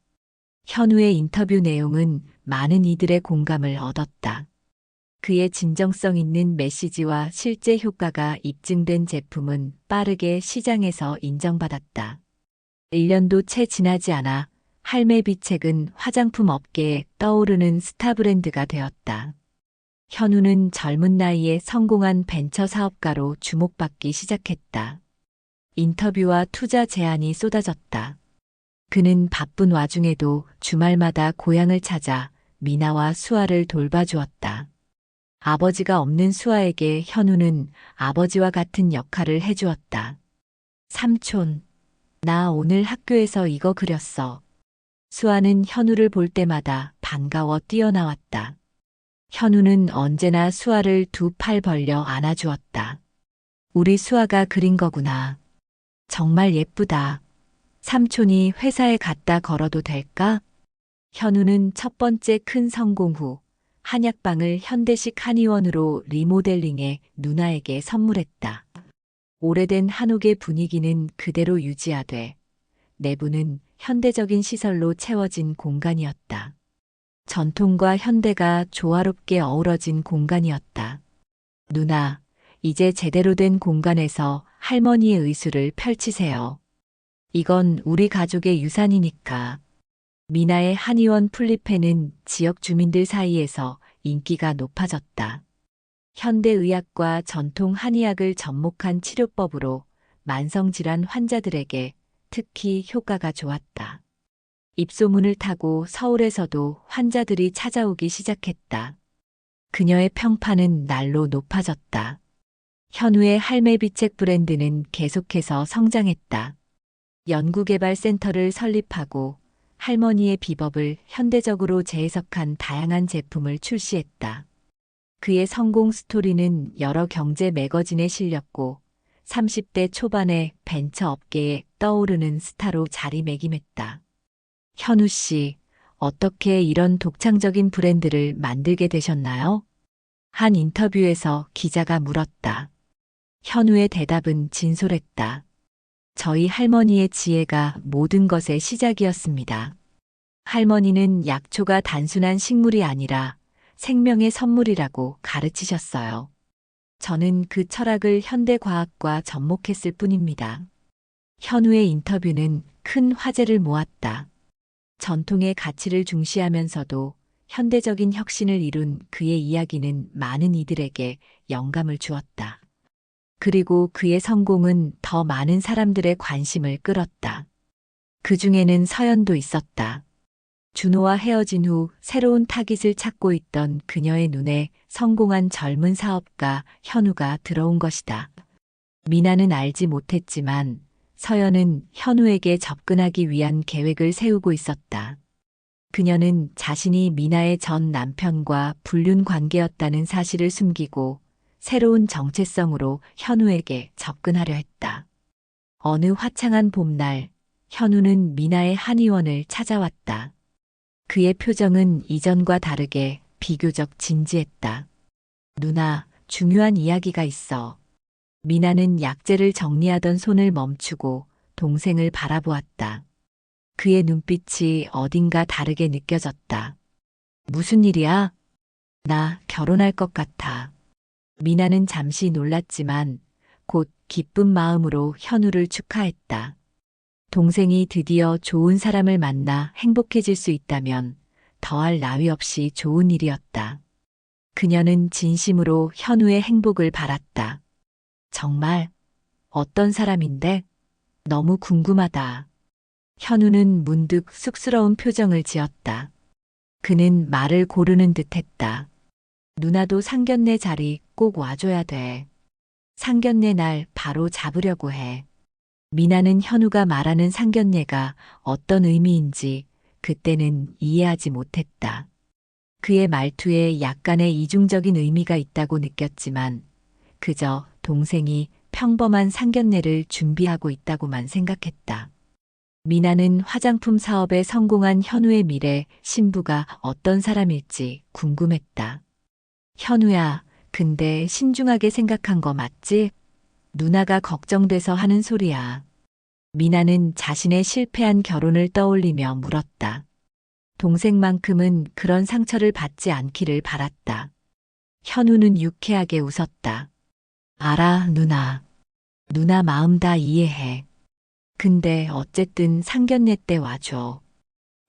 현우의 인터뷰 내용은 많은 이들의 공감을 얻었다. 그의 진정성 있는 메시지와 실제 효과가 입증된 제품은 빠르게 시장에서 인정받았다. 1년도 채 지나지 않아 할매비책은 화장품 업계에 떠오르는 스타 브랜드가 되었다. 현우는 젊은 나이에 성공한 벤처 사업가로 주목받기 시작했다. 인터뷰와 투자 제안이 쏟아졌다. 그는 바쁜 와중에도 주말마다 고향을 찾아 미나와 수아를 돌봐주었다. 아버지가 없는 수아에게 현우는 아버지와 같은 역할을 해주었다. 삼촌, 나 오늘 학교에서 이거 그렸어. 수아는 현우를 볼 때마다 반가워 뛰어나왔다. 현우는 언제나 수아를 두 팔 벌려 안아주었다. 우리 수아가 그린 거구나. 정말 예쁘다. 삼촌이 회사에 갖다 걸어도 될까? 현우는 첫 번째 큰 성공 후 한약방을 현대식 한의원으로 리모델링해 누나에게 선물했다. 오래된 한옥의 분위기는 그대로 유지하되 내부는 현대적인 시설로 채워진 공간이었다. 전통과 현대가 조화롭게 어우러진 공간이었다. 누나, 이제 제대로 된 공간에서 할머니의 의술을 펼치세요. 이건 우리 가족의 유산이니까. 미나의 한의원 풀잎에는 지역 주민들 사이에서 인기가 높아졌다. 현대의학과 전통 한의학을 접목한 치료법으로 만성질환 환자들에게 특히 효과가 좋았다. 입소문을 타고 서울에서도 환자들이 찾아오기 시작했다. 그녀의 평판은 날로 높아졌다. 현우의 할매비책 브랜드는 계속해서 성장했다. 연구개발센터를 설립하고 할머니의 비법을 현대적으로 재해석한 다양한 제품을 출시했다. 그의 성공 스토리는 여러 경제 매거진에 실렸고 30대 초반의 벤처 업계에 떠오르는 스타로 자리매김했다. 현우 씨, 어떻게 이런 독창적인 브랜드를 만들게 되셨나요? 한 인터뷰에서 기자가 물었다. 현우의 대답은 진솔했다. 저희 할머니의 지혜가 모든 것의 시작이었습니다. 할머니는 약초가 단순한 식물이 아니라 생명의 선물이라고 가르치셨어요. 저는 그 철학을 현대과학과 접목했을 뿐입니다. 현우의 인터뷰는 큰 화제를 모았다. 전통의 가치를 중시하면서도 현대적인 혁신을 이룬 그의 이야기는 많은 이들에게 영감을 주었다. 그리고 그의 성공은 더 많은 사람들의 관심을 끌었다. 그 중에는 서연도 있었다. 준호와 헤어진 후 새로운 타깃을 찾고 있던 그녀의 눈에 성공한 젊은 사업가 현우가 들어온 것이다. 미나는 알지 못했지만 서연은 현우에게 접근하기 위한 계획을 세우고 있었다. 그녀는 자신이 미나의 전 남편과 불륜 관계였다는 사실을 숨기고 새로운 정체성으로 현우에게 접근하려 했다. 어느 화창한 봄날, 현우는 미나의 한의원을 찾아왔다. 그의 표정은 이전과 다르게 비교적 진지했다. 누나, 중요한 이야기가 있어. 미나는 약재를 정리하던 손을 멈추고 동생을 바라보았다. 그의 눈빛이 어딘가 다르게 느껴졌다. 무슨 일이야? 나 결혼할 것 같아. 미나는 잠시 놀랐지만 곧 기쁜 마음으로 현우를 축하했다. 동생이 드디어 좋은 사람을 만나 행복해질 수 있다면 더할 나위 없이 좋은 일이었다. 그녀는 진심으로 현우의 행복을 바랐다. 정말 어떤 사람인데? 너무 궁금하다. 현우는 문득 쑥스러운 표정을 지었다. 그는 말을 고르는 듯 했다. 누나도 상견례 자리 꼭 와줘야 돼. 상견례 날 바로 잡으려고 해. 미나는 현우가 말하는 상견례가 어떤 의미인지 그때는 이해하지 못했다. 그의 말투에 약간의 이중적인 의미가 있다고 느꼈지만 그저 동생이 평범한 상견례를 준비하고 있다고만 생각했다. 미나는 화장품 사업에 성공한 현우의 미래 신부가 어떤 사람일지 궁금했다. 현우야, 근데 신중하게 생각한 거 맞지? 누나가 걱정돼서 하는 소리야. 미나는 자신의 실패한 결혼을 떠올리며 물었다. 동생만큼은 그런 상처를 받지 않기를 바랐다. 현우는 유쾌하게 웃었다. 알아, 누나. 누나 마음 다 이해해. 근데 어쨌든 상견례 때 와줘.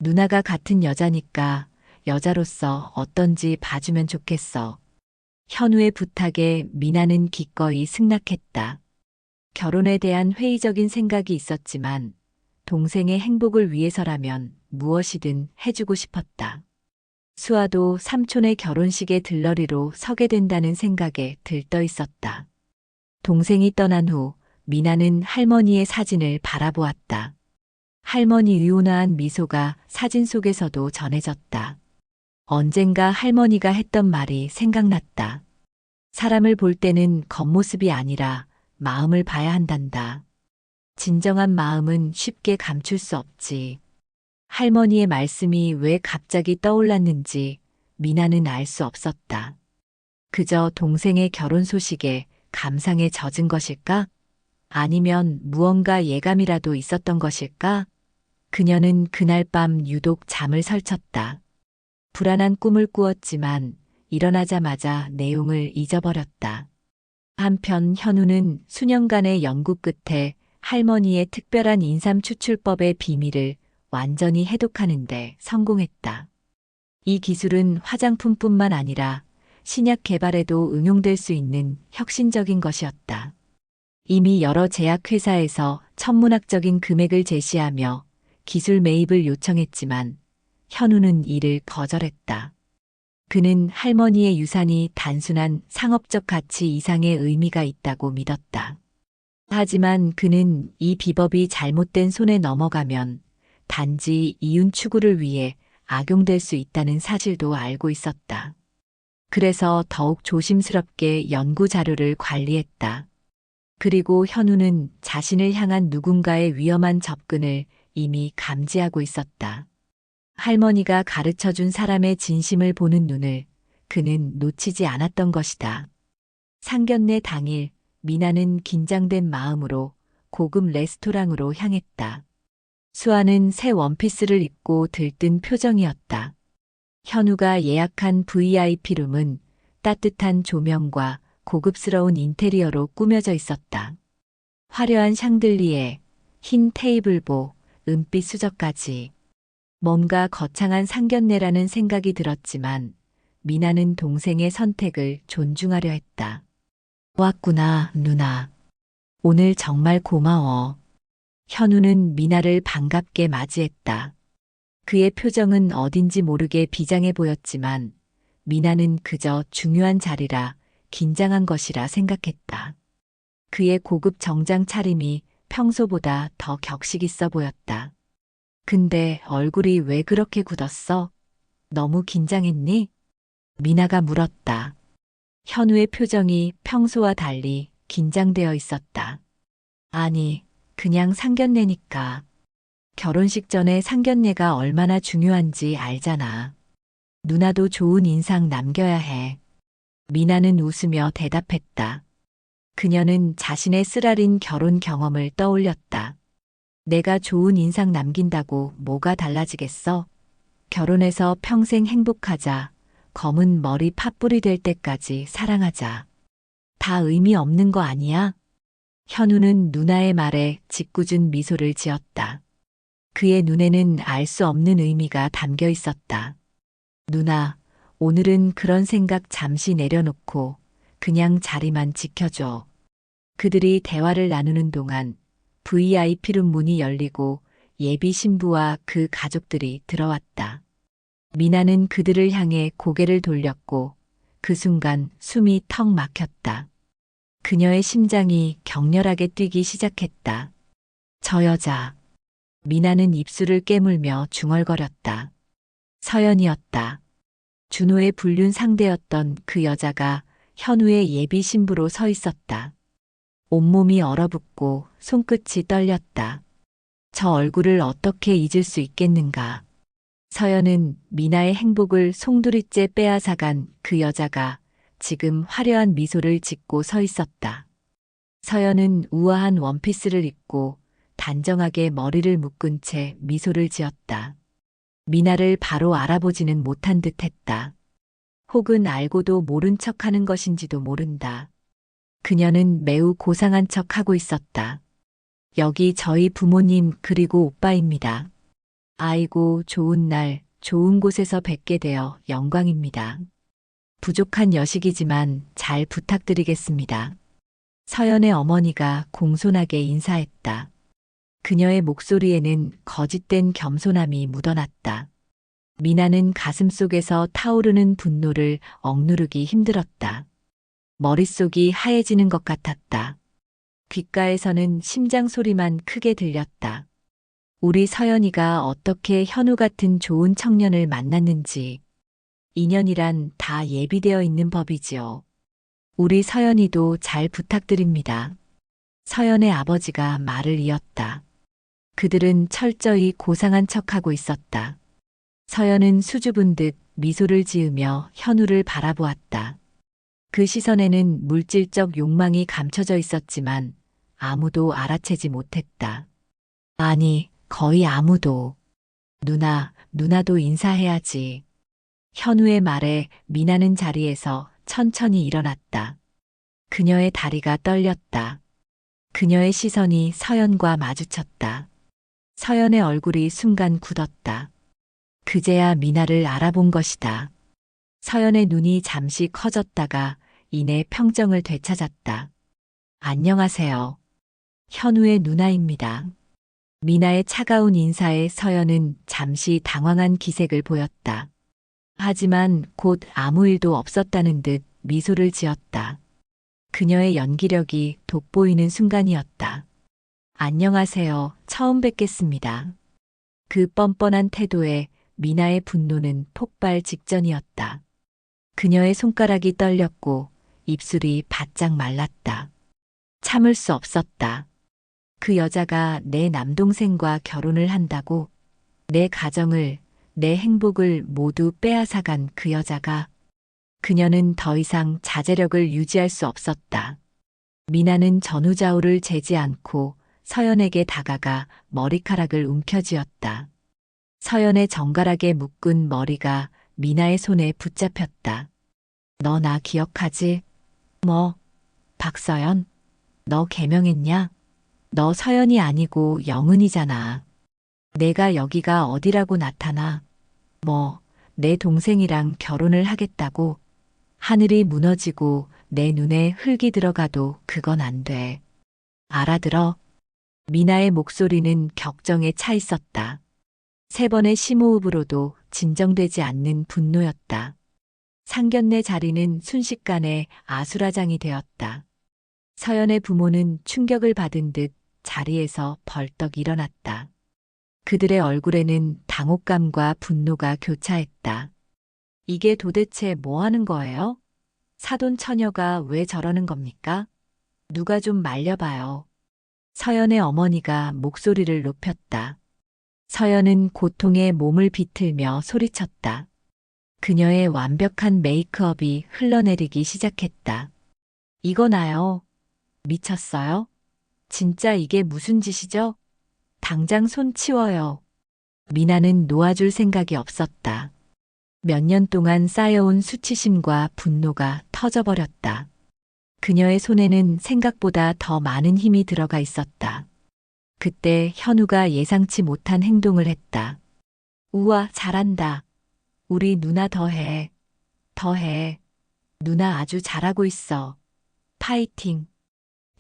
누나가 같은 여자니까 여자로서 어떤지 봐주면 좋겠어. 현우의 부탁에 미나는 기꺼이 승낙했다. 결혼에 대한 회의적인 생각이 있었지만 동생의 행복을 위해서라면 무엇이든 해주고 싶었다. 수아도 삼촌의 결혼식에 들러리로 서게 된다는 생각에 들떠 있었다. 동생이 떠난 후 미나는 할머니의 사진을 바라보았다. 할머니의 온화한 미소가 사진 속에서도 전해졌다. 언젠가 할머니가 했던 말이 생각났다. 사람을 볼 때는 겉모습이 아니라 마음을 봐야 한단다. 진정한 마음은 쉽게 감출 수 없지. 할머니의 말씀이 왜 갑자기 떠올랐는지 미나는 알 수 없었다. 그저 동생의 결혼 소식에 감상에 젖은 것일까? 아니면 무언가 예감이라도 있었던 것일까? 그녀는 그날 밤 유독 잠을 설쳤다. 불안한 꿈을 꾸었지만 일어나자마자 내용을 잊어버렸다. 한편 현우는 수년간의 연구 끝에 할머니의 특별한 인삼 추출법의 비밀을 완전히 해독하는데 성공했다. 이 기술은 화장품뿐만 아니라 신약 개발에도 응용될 수 있는 혁신적인 것이었다. 이미 여러 제약회사에서 천문학적인 금액을 제시하며 기술 매입을 요청했지만 현우는 이를 거절했다. 그는 할머니의 유산이 단순한 상업적 가치 이상의 의미가 있다고 믿었다. 하지만 그는 이 비법이 잘못된 손에 넘어가면 단지 이윤 추구를 위해 악용될 수 있다는 사실도 알고 있었다. 그래서 더욱 조심스럽게 연구 자료를 관리했다. 그리고 현우는 자신을 향한 누군가의 위험한 접근을 이미 감지하고 있었다. 할머니가 가르쳐 준 사람의 진심을 보는 눈을 그는 놓치지 않았던 것이다. 상견례 당일 미나는 긴장된 마음으로 고급 레스토랑으로 향했다. 수아는 새 원피스를 입고 들뜬 표정이었다. 현우가 예약한 VIP룸은 따뜻한 조명과 고급스러운 인테리어로 꾸며져 있었다. 화려한 샹들리에, 흰 테이블보, 은빛 수저까지. 뭔가 거창한 상견례라는 생각이 들었지만 미나는 동생의 선택을 존중하려 했다. 왔구나, 누나. 오늘 정말 고마워. 현우는 미나를 반갑게 맞이했다. 그의 표정은 어딘지 모르게 비장해 보였지만 미나는 그저 중요한 자리라 긴장한 것이라 생각했다. 그의 고급 정장 차림이 평소보다 더 격식 있어 보였다. 근데 얼굴이 왜 그렇게 굳었어? 너무 긴장했니? 미나가 물었다. 현우의 표정이 평소와 달리 긴장되어 있었다. 아니, 그냥 상견례니까. 결혼식 전에 상견례가 얼마나 중요한지 알잖아. 누나도 좋은 인상 남겨야 해. 미나는 웃으며 대답했다. 그녀는 자신의 쓰라린 결혼 경험을 떠올렸다. 내가 좋은 인상 남긴다고 뭐가 달라지겠어? 결혼해서 평생 행복하자. 검은 머리 팥불이 될 때까지 사랑하자. 다 의미 없는 거 아니야? 현우는 누나의 말에 짓궂은 미소를 지었다. 그의 눈에는 알 수 없는 의미가 담겨 있었다. 누나, 오늘은 그런 생각 잠시 내려놓고 그냥 자리만 지켜줘. 그들이 대화를 나누는 동안 VIP룸 문이 열리고 예비 신부와 그 가족들이 들어왔다. 미나는 그들을 향해 고개를 돌렸고 그 순간 숨이 턱 막혔다. 그녀의 심장이 격렬하게 뛰기 시작했다. 저 여자. 미나는 입술을 깨물며 중얼거렸다. 서연이었다. 준호의 불륜 상대였던 그 여자가 현우의 예비 신부로 서 있었다. 온몸이 얼어붙고 손끝이 떨렸다. 저 얼굴을 어떻게 잊을 수 있겠는가. 서연은 미나의 행복을 송두리째 빼앗아간 그 여자가 지금 화려한 미소를 짓고 서 있었다. 서연은 우아한 원피스를 입고 단정하게 머리를 묶은 채 미소를 지었다. 미나를 바로 알아보지는 못한 듯 했다. 혹은 알고도 모른 척하는 것인지도 모른다. 그녀는 매우 고상한 척하고 있었다. 여기 저희 부모님 그리고 오빠입니다. 아이고, 좋은 날, 좋은 곳에서 뵙게 되어 영광입니다. 부족한 여식이지만 잘 부탁드리겠습니다. 서연의 어머니가 공손하게 인사했다. 그녀의 목소리에는 거짓된 겸손함이 묻어났다. 미나는 가슴속에서 타오르는 분노를 억누르기 힘들었다. 머릿속이 하얘지는 것 같았다. 귓가에서는 심장 소리만 크게 들렸다. 우리 서연이가 어떻게 현우 같은 좋은 청년을 만났는지. 인연이란 다 예비되어 있는 법이지요. 우리 서연이도 잘 부탁드립니다. 서연의 아버지가 말을 이었다. 그들은 철저히 고상한 척하고 있었다. 서연은 수줍은 듯 미소를 지으며 현우를 바라보았다. 그 시선에는 물질적 욕망이 감춰져 있었지만 아무도 알아채지 못했다. 아니, 거의 아무도. 누나도 인사해야지. 현우의 말에 미나는 자리에서 천천히 일어났다. 그녀의 다리가 떨렸다. 그녀의 시선이 서연과 마주쳤다. 서연의 얼굴이 순간 굳었다. 그제야 미나를 알아본 것이다. 서연의 눈이 잠시 커졌다가 이내 평정을 되찾았다. 안녕하세요. 현우의 누나입니다. 미나의 차가운 인사에 서연은 잠시 당황한 기색을 보였다. 하지만 곧 아무 일도 없었다는 듯 미소를 지었다. 그녀의 연기력이 돋보이는 순간이었다. 안녕하세요. 처음 뵙겠습니다. 그 뻔뻔한 태도에 미나의 분노는 폭발 직전이었다. 그녀의 손가락이 떨렸고 입술이 바짝 말랐다. 참을 수 없었다. 그 여자가 내 남동생과 결혼을 한다고 내 가정을, 내 행복을 모두 빼앗아간 그 여자가 그녀는 더 이상 자제력을 유지할 수 없었다. 미나는 전우좌우를 재지 않고 서연에게 다가가 머리카락을 움켜쥐었다. 서연의 정갈하게 묶은 머리가 미나의 손에 붙잡혔다. 너 나 기억하지? 뭐, 박서연? 너 개명했냐? 너 서연이 아니고 영은이잖아. 내가 여기가 어디라고 나타나. 뭐, 내 동생이랑 결혼을 하겠다고. 하늘이 무너지고 내 눈에 흙이 들어가도 그건 안 돼. 알아들어? 미나의 목소리는 격정에 차 있었다. 세 번의 심호흡으로도 진정되지 않는 분노였다. 상견례 자리는 순식간에 아수라장이 되었다. 서연의 부모는 충격을 받은 듯 자리에서 벌떡 일어났다. 그들의 얼굴에는 당혹감과 분노가 교차했다. 이게 도대체 뭐 하는 거예요? 사돈 처녀가 왜 저러는 겁니까? 누가 좀 말려봐요. 서연의 어머니가 목소리를 높였다. 서연은 고통에 몸을 비틀며 소리쳤다. 그녀의 완벽한 메이크업이 흘러내리기 시작했다. 이거 나요. 미쳤어요? 진짜 이게 무슨 짓이죠? 당장 손 치워요. 미나는 놓아줄 생각이 없었다. 몇 년 동안 쌓여온 수치심과 분노가 터져버렸다. 그녀의 손에는 생각보다 더 많은 힘이 들어가 있었다. 그때 현우가 예상치 못한 행동을 했다. 우와, 잘한다. 우리 누나 더 해. 더 해. 누나 아주 잘하고 있어. 파이팅.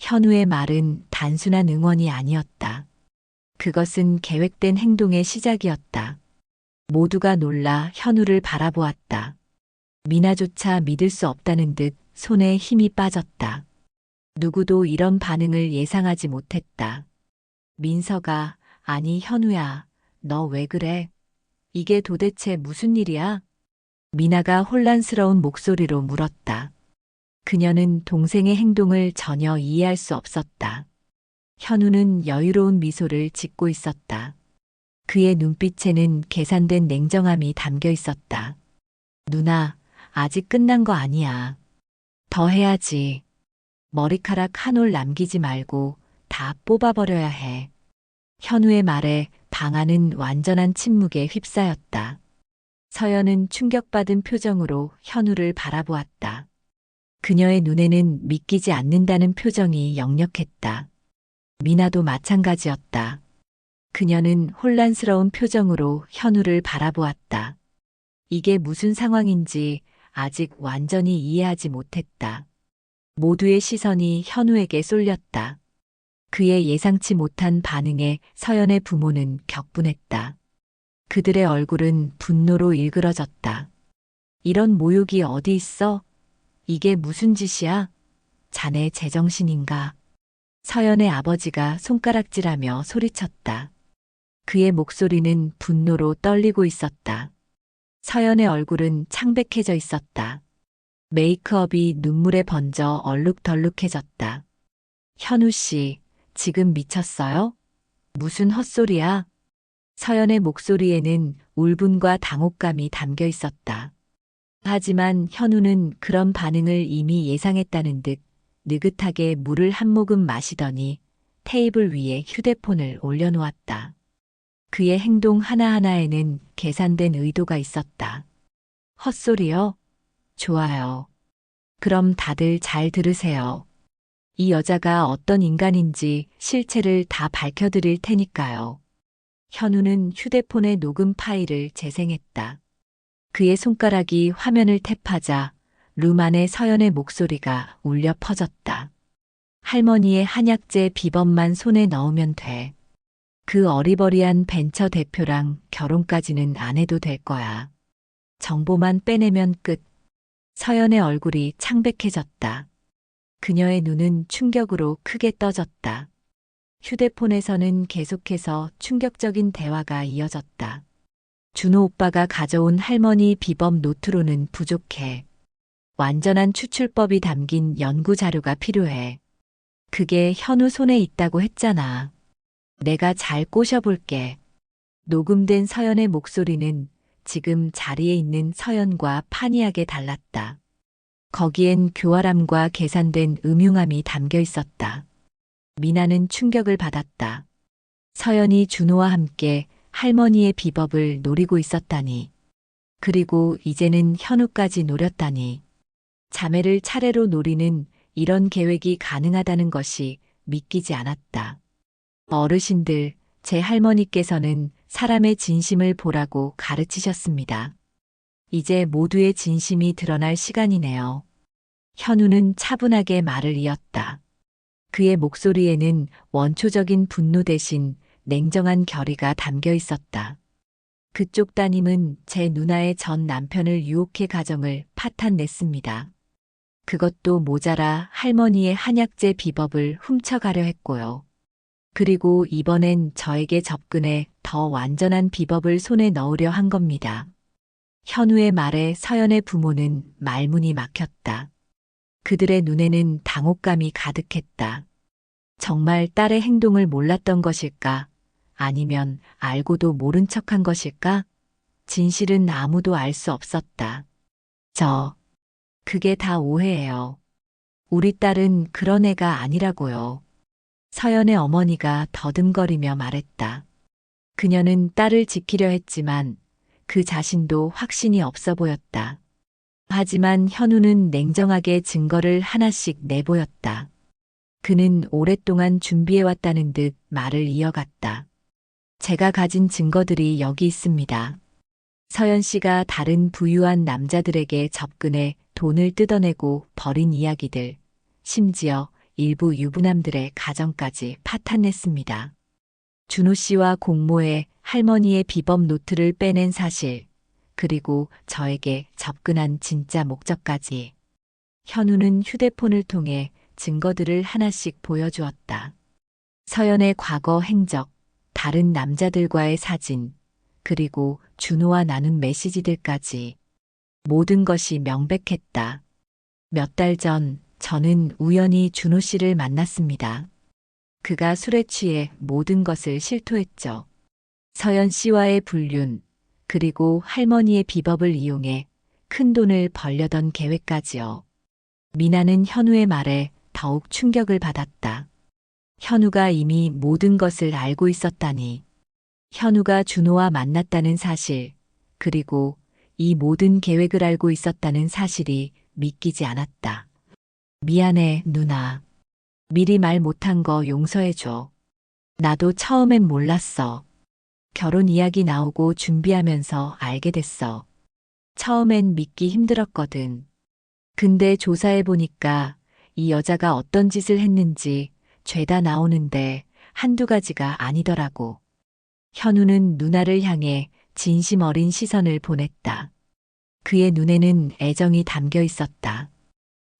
현우의 말은 단순한 응원이 아니었다. 그것은 계획된 행동의 시작이었다. 모두가 놀라 현우를 바라보았다. 미나조차 믿을 수 없다는 듯 손에 힘이 빠졌다. 누구도 이런 반응을 예상하지 못했다. 민서가, 아니 현우야, 너 왜 그래? 이게 도대체 무슨 일이야? 미나가 혼란스러운 목소리로 물었다. 그녀는 동생의 행동을 전혀 이해할 수 없었다. 현우는 여유로운 미소를 짓고 있었다. 그의 눈빛에는 계산된 냉정함이 담겨 있었다. 누나, 아직 끝난 거 아니야. 더 해야지. 머리카락 한 올 남기지 말고 다 뽑아버려야 해. 현우의 말에 방아는 완전한 침묵에 휩싸였다. 서연은 충격받은 표정으로 현우를 바라보았다. 그녀의 눈에는 믿기지 않는다는 표정이 역력했다. 미나도 마찬가지였다. 그녀는 혼란스러운 표정으로 현우를 바라보았다. 이게 무슨 상황인지 아직 완전히 이해하지 못했다. 모두의 시선이 현우에게 쏠렸다. 그의 예상치 못한 반응에 서연의 부모는 격분했다. 그들의 얼굴은 분노로 일그러졌다. 이런 모욕이 어디 있어? 이게 무슨 짓이야? 자네 제정신인가? 서연의 아버지가 손가락질하며 소리쳤다. 그의 목소리는 분노로 떨리고 있었다. 서연의 얼굴은 창백해져 있었다. 메이크업이 눈물에 번져 얼룩덜룩해졌다. 현우 씨, 지금 미쳤어요? 무슨 헛소리야? 서연의 목소리에는 울분과 당혹감이 담겨 있었다. 하지만 현우는 그런 반응을 이미 예상했다는 듯 느긋하게 물을 한 모금 마시더니 테이블 위에 휴대폰을 올려놓았다. 그의 행동 하나하나에는 계산된 의도가 있었다. 헛소리요? 좋아요. 그럼 다들 잘 들으세요. 이 여자가 어떤 인간인지 실체를 다 밝혀드릴 테니까요. 현우는 휴대폰의 녹음 파일을 재생했다. 그의 손가락이 화면을 탭하자 룸 안에 서연의 목소리가 울려 퍼졌다. 할머니의 한약재 비법만 손에 넣으면 돼. 그 어리버리한 벤처 대표랑 결혼까지는 안 해도 될 거야. 정보만 빼내면 끝. 서연의 얼굴이 창백해졌다. 그녀의 눈은 충격으로 크게 떠졌다. 휴대폰에서는 계속해서 충격적인 대화가 이어졌다. 준호 오빠가 가져온 할머니 비법 노트로는 부족해. 완전한 추출법이 담긴 연구 자료가 필요해. 그게 현우 손에 있다고 했잖아. 내가 잘 꼬셔볼게. 녹음된 서연의 목소리는 지금 자리에 있는 서연과 판이하게 달랐다. 거기엔 교활함과 계산된 음흉함이 담겨 있었다. 미나는 충격을 받았다. 서연이 준호와 함께 할머니의 비법을 노리고 있었다니. 그리고 이제는 현우까지 노렸다니. 자매를 차례로 노리는 이런 계획이 가능하다는 것이 믿기지 않았다. 어르신들, 제 할머니께서는 사람의 진심을 보라고 가르치셨습니다. 이제 모두의 진심이 드러날 시간이네요. 현우는 차분하게 말을 이었다. 그의 목소리에는 원초적인 분노 대신 냉정한 결의가 담겨 있었다. 그쪽 따님은 제 누나의 전 남편을 유혹해 가정을 파탄냈습니다. 그것도 모자라 할머니의 한약재 비법을 훔쳐가려 했고요. 그리고 이번엔 저에게 접근해 더 완전한 비법을 손에 넣으려 한 겁니다. 현우의 말에 서연의 부모는 말문이 막혔다. 그들의 눈에는 당혹감이 가득했다. 정말 딸의 행동을 몰랐던 것일까? 아니면 알고도 모른 척한 것일까? 진실은 아무도 알 수 없었다. 그게 다 오해예요. 우리 딸은 그런 애가 아니라고요. 서연의 어머니가 더듬거리며 말했다. 그녀는 딸을 지키려 했지만 그 자신도 확신이 없어 보였다. 하지만 현우는 냉정하게 증거를 하나씩 내보였다. 그는 오랫동안 준비해왔다는 듯 말을 이어갔다. 제가 가진 증거들이 여기 있습니다. 서연 씨가 다른 부유한 남자들에게 접근해 돈을 뜯어내고 버린 이야기들, 심지어 일부 유부남들의 가정까지 파탄냈습니다. 준호 씨와 공모해 할머니의 비법 노트를 빼낸 사실, 그리고 저에게 접근한 진짜 목적까지. 현우는 휴대폰을 통해 증거들을 하나씩 보여주었다. 서연의 과거 행적, 다른 남자들과의 사진, 그리고 준호와 나눈 메시지들까지. 모든 것이 명백했다. 몇 달 전 저는 우연히 준호 씨를 만났습니다. 그가 술에 취해 모든 것을 실토했죠. 서연 씨와의 불륜, 그리고 할머니의 비법을 이용해 큰 돈을 벌려던 계획까지요. 미나는 현우의 말에 더욱 충격을 받았다. 현우가 이미 모든 것을 알고 있었다니. 현우가 준호와 만났다는 사실, 그리고 이 모든 계획을 알고 있었다는 사실이 믿기지 않았다. 미안해, 누나. 미리 말 못한 거 용서해줘. 나도 처음엔 몰랐어. 결혼 이야기 나오고 준비하면서 알게 됐어. 처음엔 믿기 힘들었거든. 근데 조사해보니까 이 여자가 어떤 짓을 했는지 죄다 나오는데 한두 가지가 아니더라고. 현우는 누나를 향해 진심 어린 시선을 보냈다. 그의 눈에는 애정이 담겨 있었다.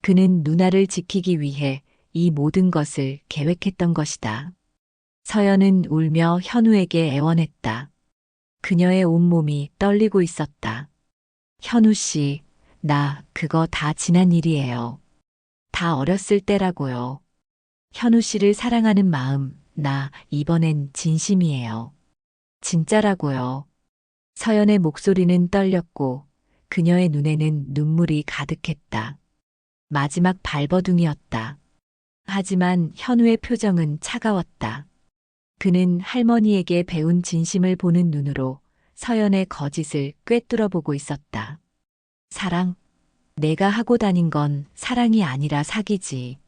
그는 누나를 지키기 위해 이 모든 것을 계획했던 것이다. 서연은 울며 현우에게 애원했다. 그녀의 온몸이 떨리고 있었다. 현우 씨, 나 그거 다 지난 일이에요. 다 어렸을 때라고요. 현우 씨를 사랑하는 마음, 나 이번엔 진심이에요. 진짜라고요. 서연의 목소리는 떨렸고 그녀의 눈에는 눈물이 가득했다. 마지막 발버둥이었다. 하지만 현우의 표정은 차가웠다. 그는 할머니에게 배운 진심을 보는 눈으로 서연의 거짓을 꿰뚫어 보고 있었다. 사랑? 내가 하고 다닌 건 사랑이 아니라 사기지.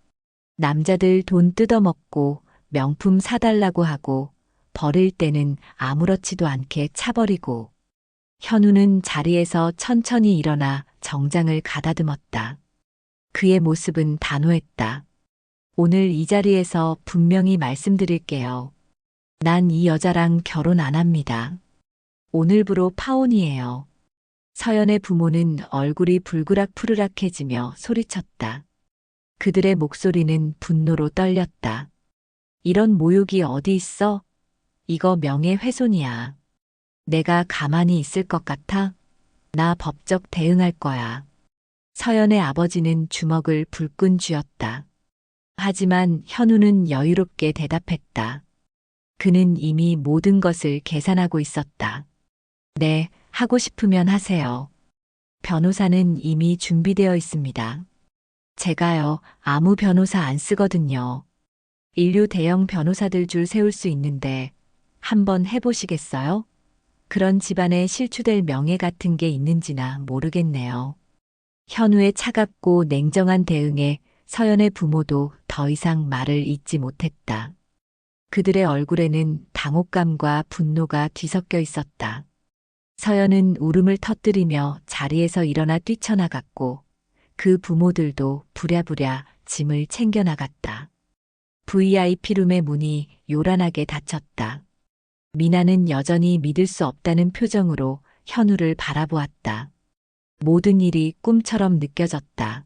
남자들 돈 뜯어먹고 명품 사달라고 하고 버릴 때는 아무렇지도 않게 차버리고. 현우는 자리에서 천천히 일어나 정장을 가다듬었다. 그의 모습은 단호했다. 오늘 이 자리에서 분명히 말씀드릴게요. 난 이 여자랑 결혼 안 합니다. 오늘부로 파혼이에요. 서연의 부모는 얼굴이 불그락푸르락해지며 소리쳤다. 그들의 목소리는 분노로 떨렸다. 이런 모욕이 어디 있어? 이거 명예훼손이야. 내가 가만히 있을 것 같아? 나 법적 대응할 거야. 서연의 아버지는 주먹을 불끈 쥐었다. 하지만 현우는 여유롭게 대답했다. 그는 이미 모든 것을 계산하고 있었다. 네, 하고 싶으면 하세요. 변호사는 이미 준비되어 있습니다. 제가요, 아무 변호사 안 쓰거든요. 인류 대형 변호사들 줄 세울 수 있는데 한번 해보시겠어요? 그런 집안에 실추될 명예 같은 게 있는지나 모르겠네요. 현우의 차갑고 냉정한 대응에 서연의 부모도 더 이상 말을 잇지 못했다. 그들의 얼굴에는 당혹감과 분노가 뒤섞여 있었다. 서연은 울음을 터뜨리며 자리에서 일어나 뛰쳐나갔고 그 부모들도 부랴부랴 짐을 챙겨나갔다. VIP룸의 문이 요란하게 닫혔다. 미나는 여전히 믿을 수 없다는 표정으로 현우를 바라보았다. 모든 일이 꿈처럼 느껴졌다.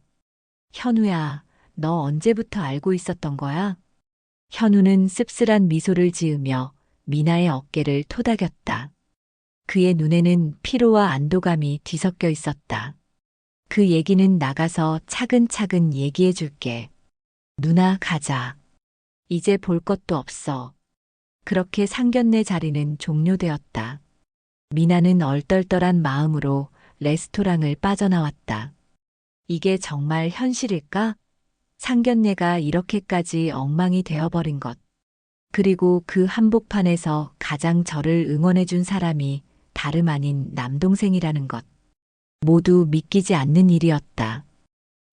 현우야, 너 언제부터 알고 있었던 거야? 현우는 씁쓸한 미소를 지으며 미나의 어깨를 토닥였다. 그의 눈에는 피로와 안도감이 뒤섞여 있었다. 그 얘기는 나가서 차근차근 얘기해 줄게. 누나, 가자. 이제 볼 것도 없어. 그렇게 상견례 자리는 종료되었다. 미나는 얼떨떨한 마음으로 레스토랑을 빠져나왔다. 이게 정말 현실일까? 상견례가 이렇게까지 엉망이 되어버린 것. 그리고 그 한복판에서 가장 저를 응원해준 사람이 다름 아닌 남동생이라는 것. 모두 믿기지 않는 일이었다.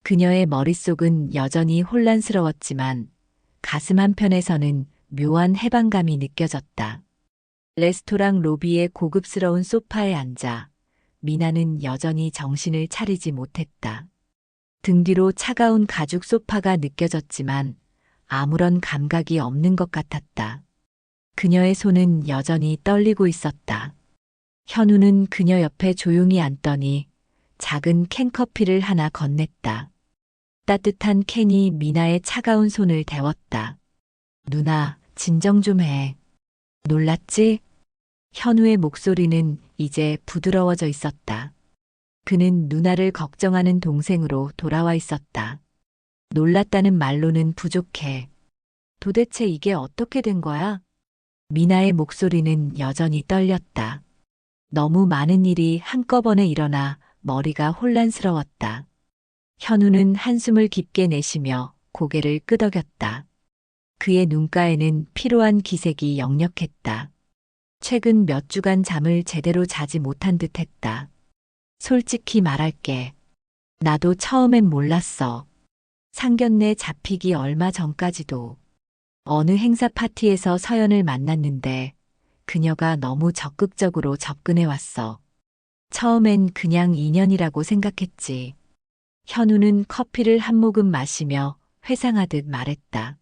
그녀의 머릿속은 여전히 혼란스러웠지만 가슴 한편에서는 묘한 해방감이 느껴졌다. 레스토랑 로비의 고급스러운 소파에 앉아 미나는 여전히 정신을 차리지 못했다. 등 뒤로 차가운 가죽 소파가 느껴졌지만 아무런 감각이 없는 것 같았다. 그녀의 손은 여전히 떨리고 있었다. 현우는 그녀 옆에 조용히 앉더니 작은 캔커피를 하나 건넸다. 따뜻한 캔이 미나의 차가운 손을 데웠다. 누나, 진정 좀 해. 놀랐지? 현우의 목소리는 이제 부드러워져 있었다. 그는 누나를 걱정하는 동생으로 돌아와 있었다. 놀랐다는 말로는 부족해. 도대체 이게 어떻게 된 거야? 미나의 목소리는 여전히 떨렸다. 너무 많은 일이 한꺼번에 일어나 머리가 혼란스러웠다. 현우는 한숨을 깊게 내쉬며 고개를 끄덕였다. 그의 눈가에는 피로한 기색이 역력했다. 최근 몇 주간 잠을 제대로 자지 못한 듯 했다. 솔직히 말할게. 나도 처음엔 몰랐어. 상견례 잡히기 얼마 전까지도 어느 행사 파티에서 서연을 만났는데 그녀가 너무 적극적으로 접근해 왔어. 처음엔 그냥 인연이라고 생각했지. 현우는 커피를 한 모금 마시며 회상하듯 말했다.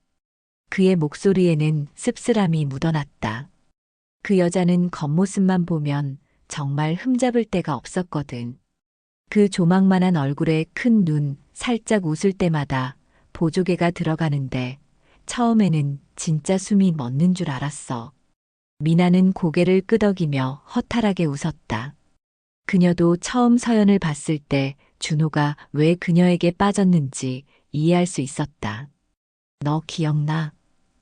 그의 목소리에는 씁쓸함이 묻어났다. 그 여자는 겉모습만 보면 정말 흠잡을 데가 없었거든. 그 조망만한 얼굴에 큰 눈, 살짝 웃을 때마다 보조개가 들어가는데 처음에는 진짜 숨이 멎는 줄 알았어. 미나는 고개를 끄덕이며 허탈하게 웃었다. 그녀도 처음 서연을 봤을 때 준호가 왜 그녀에게 빠졌는지 이해할 수 있었다. 너 기억나?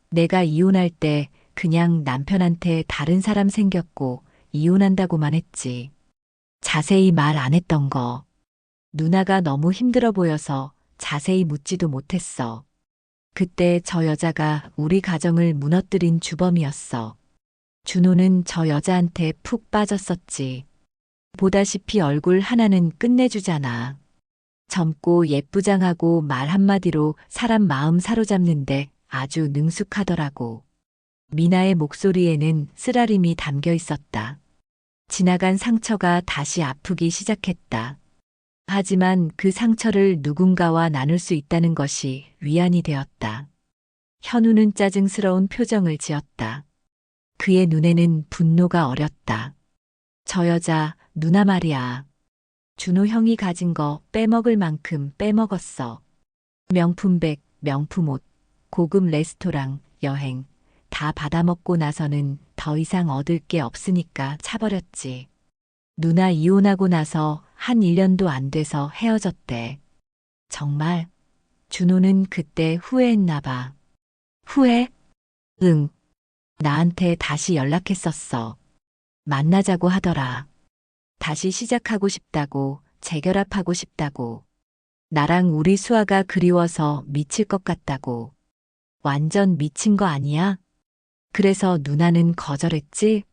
내가 이혼할 때 그냥 남편한테 다른 사람 생겼고 이혼한다고만 했지. 자세히 말 안 했던 거. 누나가 너무 힘들어 보여서 자세히 묻지도 못했어. 그때 저 여자가 우리 가정을 무너뜨린 주범이었어. 준호는 저 여자한테 푹 빠졌었지. 보다시피 얼굴 하나는 끝내주잖아. 젊고 예쁘장하고 말 한마디로 사람 마음 사로잡는데 아주 능숙하더라고. 미나의 목소리에는 쓰라림이 담겨 있었다. 지나간 상처가 다시 아프기 시작했다. 하지만 그 상처를 누군가와 나눌 수 있다는 것이 위안이 되었다. 현우는 짜증스러운 표정을 지었다. 그의 눈에는 분노가 어렸다. 저 여자, 누나 말이야. 준호 형이 가진 거 빼먹을 만큼 빼먹었어. 명품백, 명품옷, 고급 레스토랑, 여행, 다 받아먹고 나서는 더 이상 얻을 게 없으니까 차버렸지. 누나 이혼하고 나서 한 1년도 안 돼서 헤어졌대. 정말? 준호는 그때 후회했나 봐. 후회? 응. 나한테 다시 연락했었어. 만나자고 하더라. 다시 시작하고 싶다고, 재결합하고 싶다고. 나랑 우리 수아가 그리워서 미칠 것 같다고. 완전 미친 거 아니야? 그래서 누나는 거절했지?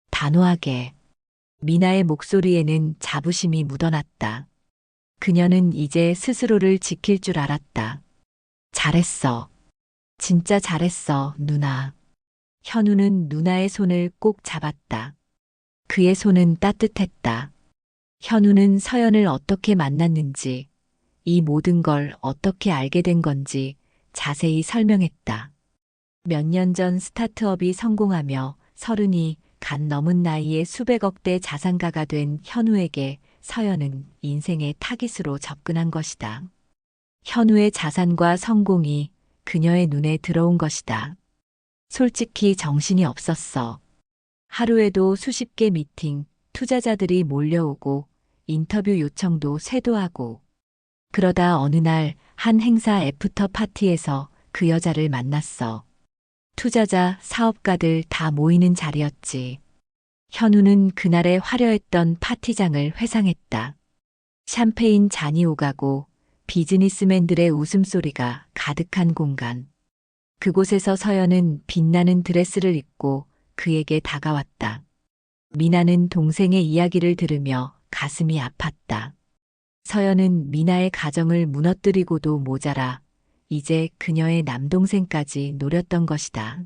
단호하게. 미나의 목소리에는 자부심이 묻어났다. 그녀는 이제 스스로를 지킬 줄 알았다. 잘했어. 진짜 잘했어, 누나. 현우는 누나의 손을 꼭 잡았다. 그의 손은 따뜻했다. 현우는 서연을 어떻게 만났는지, 이 모든 걸 어떻게 알게 된 건지 자세히 설명했다. 몇 년 전 스타트업이 성공하며 30이 갓 넘은 나이에 수백억대 자산가가 된 현우에게 서연은 인생의 타깃으로 접근한 것이다. 현우의 자산과 성공이 그녀의 눈에 들어온 것이다. 솔직히 정신이 없었어. 하루에도 수십 개 미팅, 투자자들이 몰려오고 인터뷰 요청도 쇄도하고 그러다 어느 날 한 행사 애프터 파티에서 그 여자를 만났어. 투자자, 사업가들 다 모이는 자리였지. 현우는 그날의 화려했던 파티장을 회상했다. 샴페인 잔이 오가고 비즈니스맨들의 웃음소리가 가득한 공간. 그곳에서 서연은 빛나는 드레스를 입고 그에게 다가왔다. 미나는 동생의 이야기를 들으며 가슴이 아팠다. 서연은 미나의 가정을 무너뜨리고도 모자라 이제 그녀의 남동생까지 노렸던 것이다.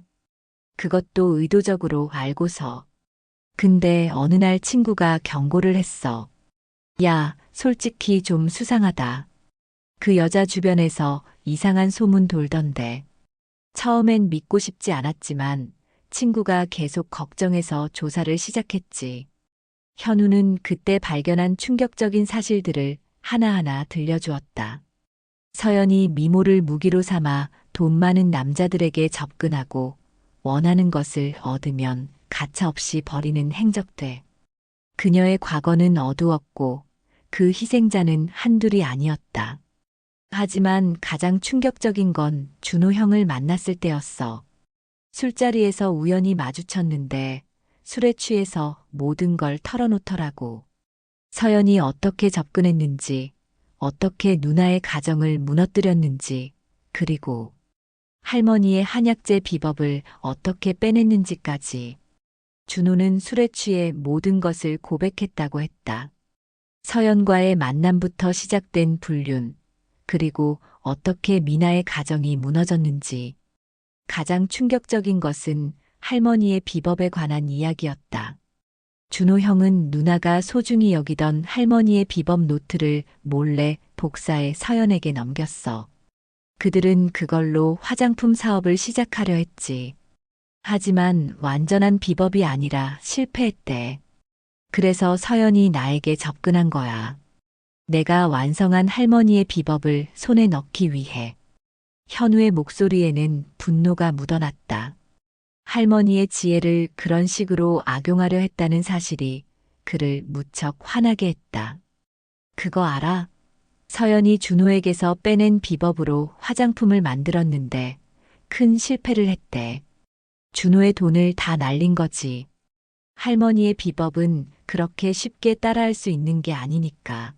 그것도 의도적으로 알고서. 근데 어느 날 친구가 경고를 했어. 야, 솔직히 좀 수상하다. 그 여자 주변에서 이상한 소문 돌던데. 처음엔 믿고 싶지 않았지만 친구가 계속 걱정해서 조사를 시작했지. 현우는 그때 발견한 충격적인 사실들을 하나하나 들려주었다. 서연이 미모를 무기로 삼아 돈 많은 남자들에게 접근하고 원하는 것을 얻으면 가차없이 버리는 행적들. 그녀의 과거는 어두웠고 그 희생자는 한둘이 아니었다. 하지만 가장 충격적인 건 준호 형을 만났을 때였어. 술자리에서 우연히 마주쳤는데 술에 취해서 모든 걸 털어놓더라고. 서연이 어떻게 접근했는지, 어떻게 누나의 가정을 무너뜨렸는지, 그리고 할머니의 한약재 비법을 어떻게 빼냈는지까지. 준호는 술에 취해 모든 것을 고백했다고 했다. 서연과의 만남부터 시작된 불륜, 그리고 어떻게 미나의 가정이 무너졌는지. 가장 충격적인 것은 할머니의 비법에 관한 이야기였다. 준호 형은 누나가 소중히 여기던 할머니의 비법 노트를 몰래 복사해 서연에게 넘겼어. 그들은 그걸로 화장품 사업을 시작하려 했지. 하지만 완전한 비법이 아니라 실패했대. 그래서 서연이 나에게 접근한 거야. 내가 완성한 할머니의 비법을 손에 넣기 위해. 현우의 목소리에는 분노가 묻어났다. 할머니의 지혜를 그런 식으로 악용하려 했다는 사실이 그를 무척 화나게 했다. 그거 알아? 서연이 준호에게서 빼낸 비법으로 화장품을 만들었는데 큰 실패를 했대. 준호의 돈을 다 날린 거지. 할머니의 비법은 그렇게 쉽게 따라할 수 있는 게 아니니까.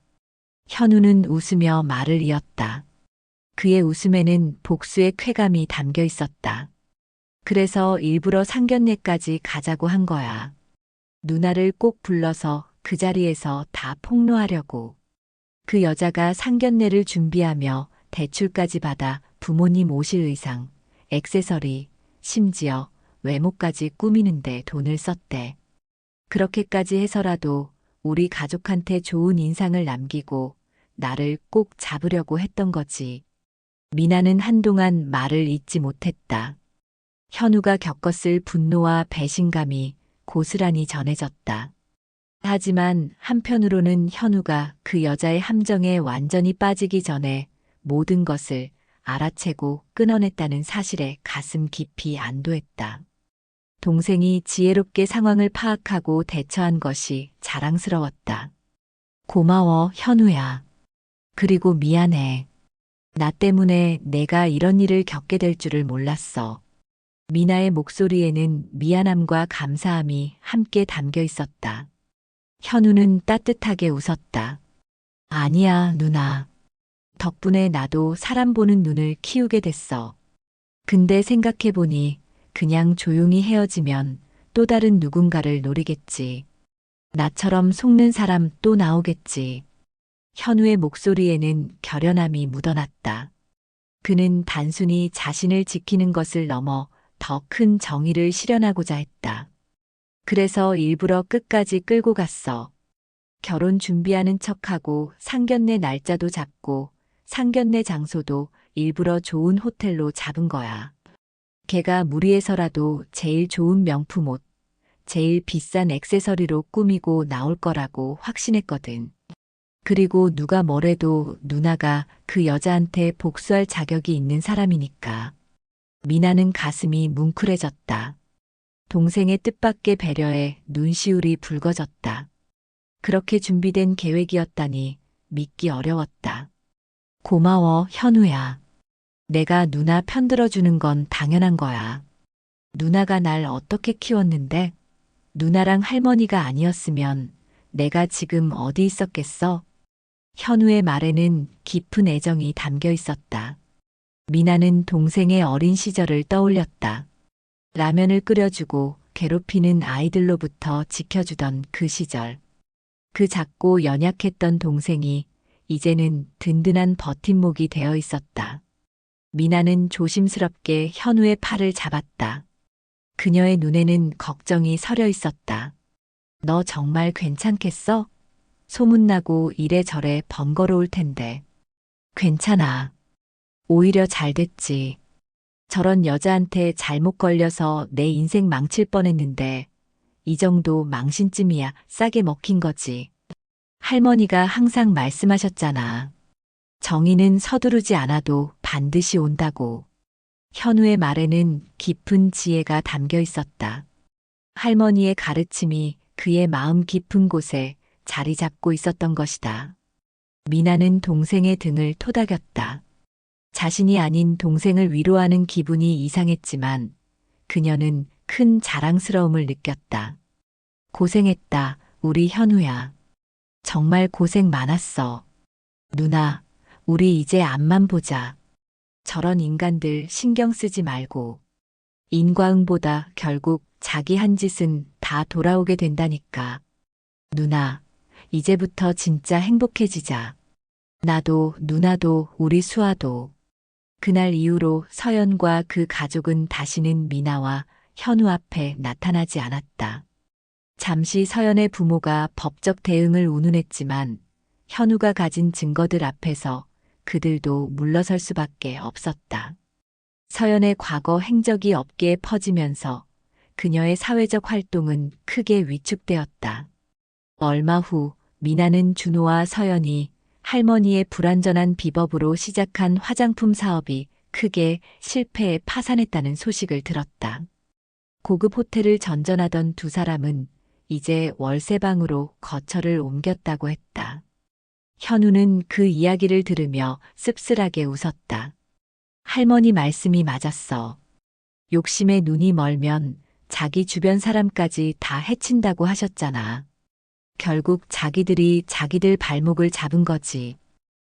현우는 웃으며 말을 이었다. 그의 웃음에는 복수의 쾌감이 담겨 있었다. 그래서 일부러 상견례까지 가자고 한 거야. 누나를 꼭 불러서 그 자리에서 다 폭로하려고. 그 여자가 상견례를 준비하며 대출까지 받아 부모님 오실 의상, 액세서리, 심지어 외모까지 꾸미는데 돈을 썼대. 그렇게까지 해서라도 우리 가족한테 좋은 인상을 남기고 나를 꼭 잡으려고 했던 거지. 미나는 한동안 말을 잇지 못했다. 현우가 겪었을 분노와 배신감이 고스란히 전해졌다. 하지만 한편으로는 현우가 그 여자의 함정에 완전히 빠지기 전에 모든 것을 알아채고 끊어냈다는 사실에 가슴 깊이 안도했다. 동생이 지혜롭게 상황을 파악하고 대처한 것이 자랑스러웠다. 고마워, 현우야. 그리고 미안해. 나 때문에 내가 이런 일을 겪게 될 줄을 몰랐어. 미나의 목소리에는 미안함과 감사함이 함께 담겨 있었다. 현우는 따뜻하게 웃었다. 아니야, 누나. 덕분에 나도 사람 보는 눈을 키우게 됐어. 근데 생각해보니 그냥 조용히 헤어지면 또 다른 누군가를 노리겠지. 나처럼 속는 사람 또 나오겠지. 현우의 목소리에는 결연함이 묻어났다. 그는 단순히 자신을 지키는 것을 넘어 더 큰 정의를 실현하고자 했다. 그래서 일부러 끝까지 끌고 갔어. 결혼 준비하는 척하고 상견례 날짜도 잡고 상견례 장소도 일부러 좋은 호텔로 잡은 거야. 걔가 무리해서라도 제일 좋은 명품 옷, 제일 비싼 액세서리로 꾸미고 나올 거라고 확신했거든. 그리고 누가 뭐래도 누나가 그 여자한테 복수할 자격이 있는 사람이니까. 미나는 가슴이 뭉클해졌다. 동생의 뜻밖의 배려에 눈시울이 붉어졌다. 그렇게 준비된 계획이었다니 믿기 어려웠다. 고마워, 현우야. 내가 누나 편들어주는 건 당연한 거야. 누나가 날 어떻게 키웠는데? 누나랑 할머니가 아니었으면 내가 지금 어디 있었겠어? 현우의 말에는 깊은 애정이 담겨 있었다. 미나는 동생의 어린 시절을 떠올렸다. 라면을 끓여주고 괴롭히는 아이들로부터 지켜주던 그 시절. 그 작고 연약했던 동생이 이제는 든든한 버팀목이 되어 있었다. 미나는 조심스럽게 현우의 팔을 잡았다. 그녀의 눈에는 걱정이 서려 있었다. 너 정말 괜찮겠어? 소문나고 이래저래 번거로울 텐데. 괜찮아. 오히려 잘 됐지. 저런 여자한테 잘못 걸려서 내 인생 망칠 뻔했는데 이 정도 망신쯤이야 싸게 먹힌 거지. 할머니가 항상 말씀하셨잖아. 정의는 서두르지 않아도 반드시 온다고. 현우의 말에는 깊은 지혜가 담겨 있었다. 할머니의 가르침이 그의 마음 깊은 곳에 자리 잡고 있었던 것이다. 미나는 동생의 등을 토닥였다. 자신이 아닌 동생을 위로하는 기분이 이상했지만 그녀는 큰 자랑스러움을 느꼈다. 고생했다, 우리 현우야. 정말 고생 많았어. 누나, 우리 이제 앞만 보자. 저런 인간들 신경 쓰지 말고. 인과응보다 결국 자기 한 짓은 다 돌아오게 된다니까. 누나, 이제부터 진짜 행복해지자. 나도, 누나도, 우리 수아도. 그날 이후로 서연과 그 가족은 다시는 미나와 현우 앞에 나타나지 않았다. 잠시 서연의 부모가 법적 대응을 운운했지만 현우가 가진 증거들 앞에서 그들도 물러설 수밖에 없었다. 서연의 과거 행적이 업계에 퍼지면서 그녀의 사회적 활동은 크게 위축되었다. 얼마 후 미나는 준호와 서연이 할머니의 불완전한 비법으로 시작한 화장품 사업이 크게 실패해 파산했다는 소식을 들었다. 고급 호텔을 전전하던 두 사람은 이제 월세방으로 거처를 옮겼다고 했다. 현우는 그 이야기를 들으며 씁쓸하게 웃었다. 할머니 말씀이 맞았어. 욕심에 눈이 멀면 자기 주변 사람까지 다 해친다고 하셨잖아. 결국 자기들이 자기들 발목을 잡은 거지.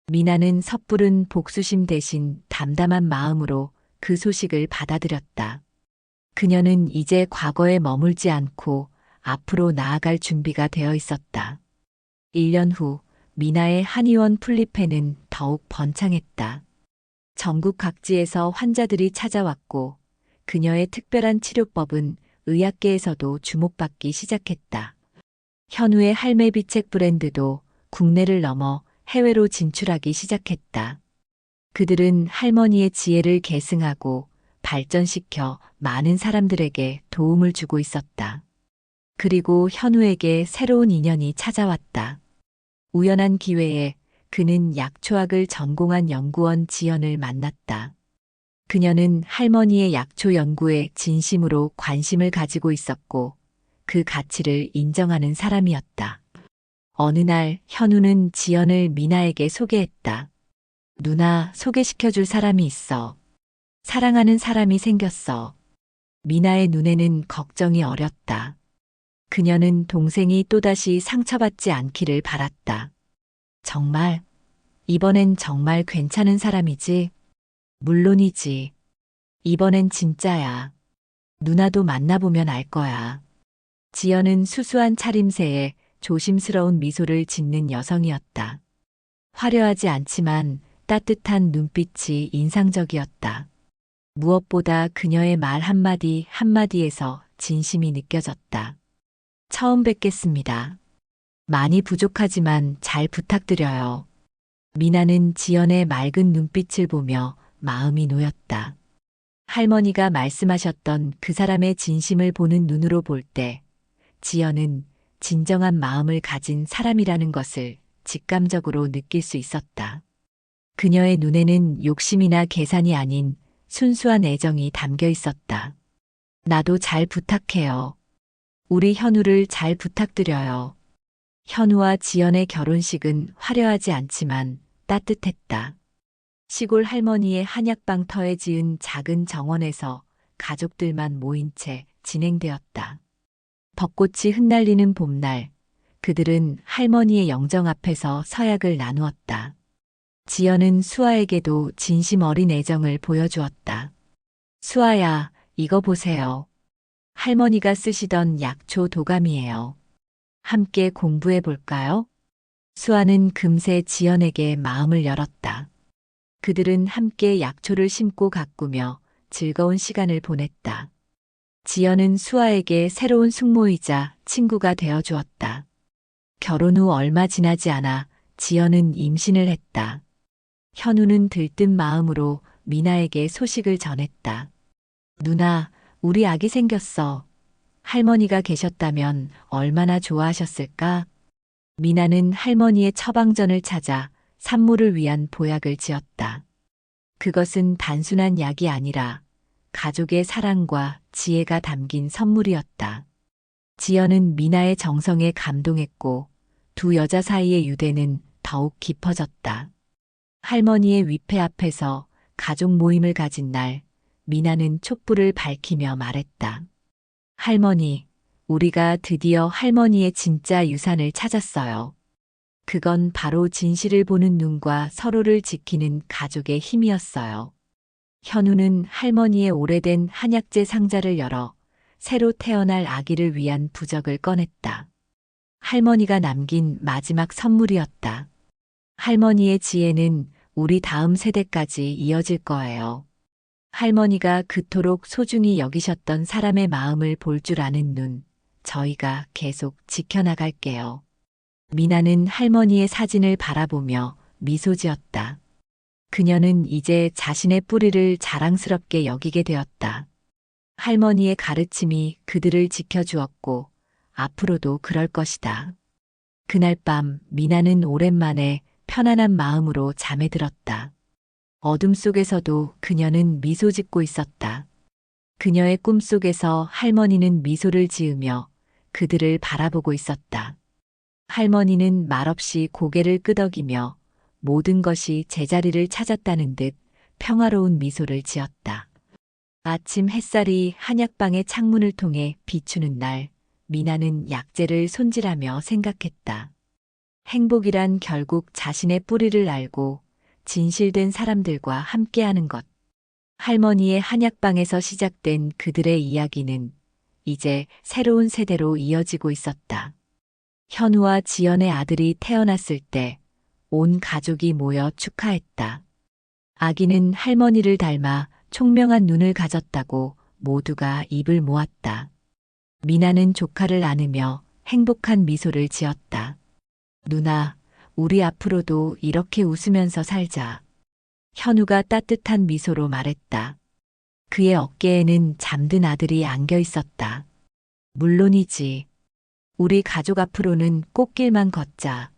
미나는 섣부른 복수심 대신 담담한 마음으로 그 소식을 받아들였다. 그녀는 이제 과거에 머물지 않고 앞으로 나아갈 준비가 되어 있었다. 1년 후 미나의 한의원 풀잎에는 더욱 번창했다. 전국 각지에서 환자들이 찾아왔고 그녀의 특별한 치료법은 의학계에서도 주목받기 시작했다. 현우의 할매비책 브랜드도 국내를 넘어 해외로 진출하기 시작했다. 그들은 할머니의 지혜를 계승하고 발전시켜 많은 사람들에게 도움을 주고 있었다. 그리고 현우에게 새로운 인연이 찾아왔다. 우연한 기회에 그는 약초학을 전공한 연구원 지연을 만났다. 그녀는 할머니의 약초 연구에 진심으로 관심을 가지고 있었고 그 가치를 인정하는 사람이었다. 어느 날 현우는 지연을 미나에게 소개했다. 누나, 소개시켜줄 사람이 있어. 사랑하는 사람이 생겼어. 미나의 눈에는 걱정이 어렸다. 그녀는 동생이 또다시 상처받지 않기를 바랐다. 정말? 이번엔 정말 괜찮은 사람이지? 물론이지. 이번엔 진짜야. 누나도 만나보면 알 거야. 지연은 수수한 차림새에 조심스러운 미소를 짓는 여성이었다. 화려하지 않지만 따뜻한 눈빛이 인상적이었다. 무엇보다 그녀의 말 한마디 한마디에서 진심이 느껴졌다. 처음 뵙겠습니다. 많이 부족하지만 잘 부탁드려요. 미나는 지연의 맑은 눈빛을 보며 마음이 놓였다. 할머니가 말씀하셨던 그 사람의 진심을 보는 눈으로 볼 때 지연은 진정한 마음을 가진 사람이라는 것을 직감적으로 느낄 수 있었다. 그녀의 눈에는 욕심이나 계산이 아닌 순수한 애정이 담겨 있었다. 나도 잘 부탁해요. 우리 현우를 잘 부탁드려요. 현우와 지연의 결혼식은 화려하지 않지만 따뜻했다. 시골 할머니의 한약방터에 지은 작은 정원에서 가족들만 모인 채 진행되었다. 벚꽃이 흩날리는 봄날, 그들은 할머니의 영정 앞에서 서약을 나누었다. 지연은 수아에게도 진심 어린 애정을 보여주었다. 수아야, 이거 보세요. 할머니가 쓰시던 약초 도감이에요. 함께 공부해 볼까요? 수아는 금세 지연에게 마음을 열었다. 그들은 함께 약초를 심고 가꾸며 즐거운 시간을 보냈다. 지연은 수아에게 새로운 숙모이자 친구가 되어 주었다. 결혼 후 얼마 지나지 않아 지연은 임신을 했다. 현우는 들뜬 마음으로 미나에게 소식을 전했다. 누나, 우리 아기 생겼어. 할머니가 계셨다면 얼마나 좋아하셨을까? 미나는 할머니의 처방전을 찾아 산모를 위한 보약을 지었다. 그것은 단순한 약이 아니라 가족의 사랑과 지혜가 담긴 선물이었다. 지연은 미나의 정성에 감동했고 두 여자 사이의 유대는 더욱 깊어졌다. 할머니의 위패 앞에서 가족 모임을 가진 날, 미나는 촛불을 밝히며 말했다. 할머니, 우리가 드디어 할머니의 진짜 유산을 찾았어요. 그건 바로 진실을 보는 눈과 서로를 지키는 가족의 힘이었어요. 현우는 할머니의 오래된 한약재 상자를 열어 새로 태어날 아기를 위한 부적을 꺼냈다. 할머니가 남긴 마지막 선물이었다. 할머니의 지혜는 우리 다음 세대까지 이어질 거예요. 할머니가 그토록 소중히 여기셨던 사람의 마음을 볼 줄 아는 눈, 저희가 계속 지켜나갈게요. 미나는 할머니의 사진을 바라보며 미소 지었다. 그녀는 이제 자신의 뿌리를 자랑스럽게 여기게 되었다. 할머니의 가르침이 그들을 지켜주었고 앞으로도 그럴 것이다. 그날 밤 미나는 오랜만에 편안한 마음으로 잠에 들었다. 어둠 속에서도 그녀는 미소 짓고 있었다. 그녀의 꿈속에서 할머니는 미소를 지으며 그들을 바라보고 있었다. 할머니는 말없이 고개를 끄덕이며 모든 것이 제자리를 찾았다는 듯 평화로운 미소를 지었다. 아침 햇살이 한약방의 창문을 통해 비추는 날, 미나는 약재를 손질하며 생각했다. 행복이란 결국 자신의 뿌리를 알고 진실된 사람들과 함께하는 것. 할머니의 한약방에서 시작된 그들의 이야기는 이제 새로운 세대로 이어지고 있었다. 현우와 지연의 아들이 태어났을 때 온 가족이 모여 축하했다. 아기는 할머니를 닮아 총명한 눈을 가졌다고 모두가 입을 모았다. 미나는 조카를 안으며 행복한 미소를 지었다. 누나, 우리 앞으로도 이렇게 웃으면서 살자. 현우가 따뜻한 미소로 말했다. 그의 어깨에는 잠든 아들이 안겨 있었다. 물론이지. 우리 가족 앞으로는 꽃길만 걷자.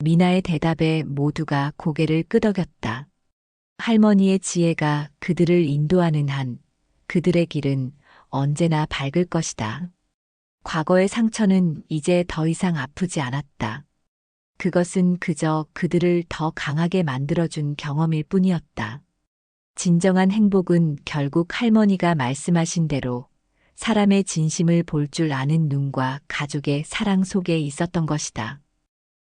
미나의 대답에 모두가 고개를 끄덕였다. 할머니의 지혜가 그들을 인도하는 한 그들의 길은 언제나 밝을 것이다. 과거의 상처는 이제 더 이상 아프지 않았다. 그것은 그저 그들을 더 강하게 만들어준 경험일 뿐이었다. 진정한 행복은 결국 할머니가 말씀하신 대로 사람의 진심을 볼 줄 아는 눈과 가족의 사랑 속에 있었던 것이다.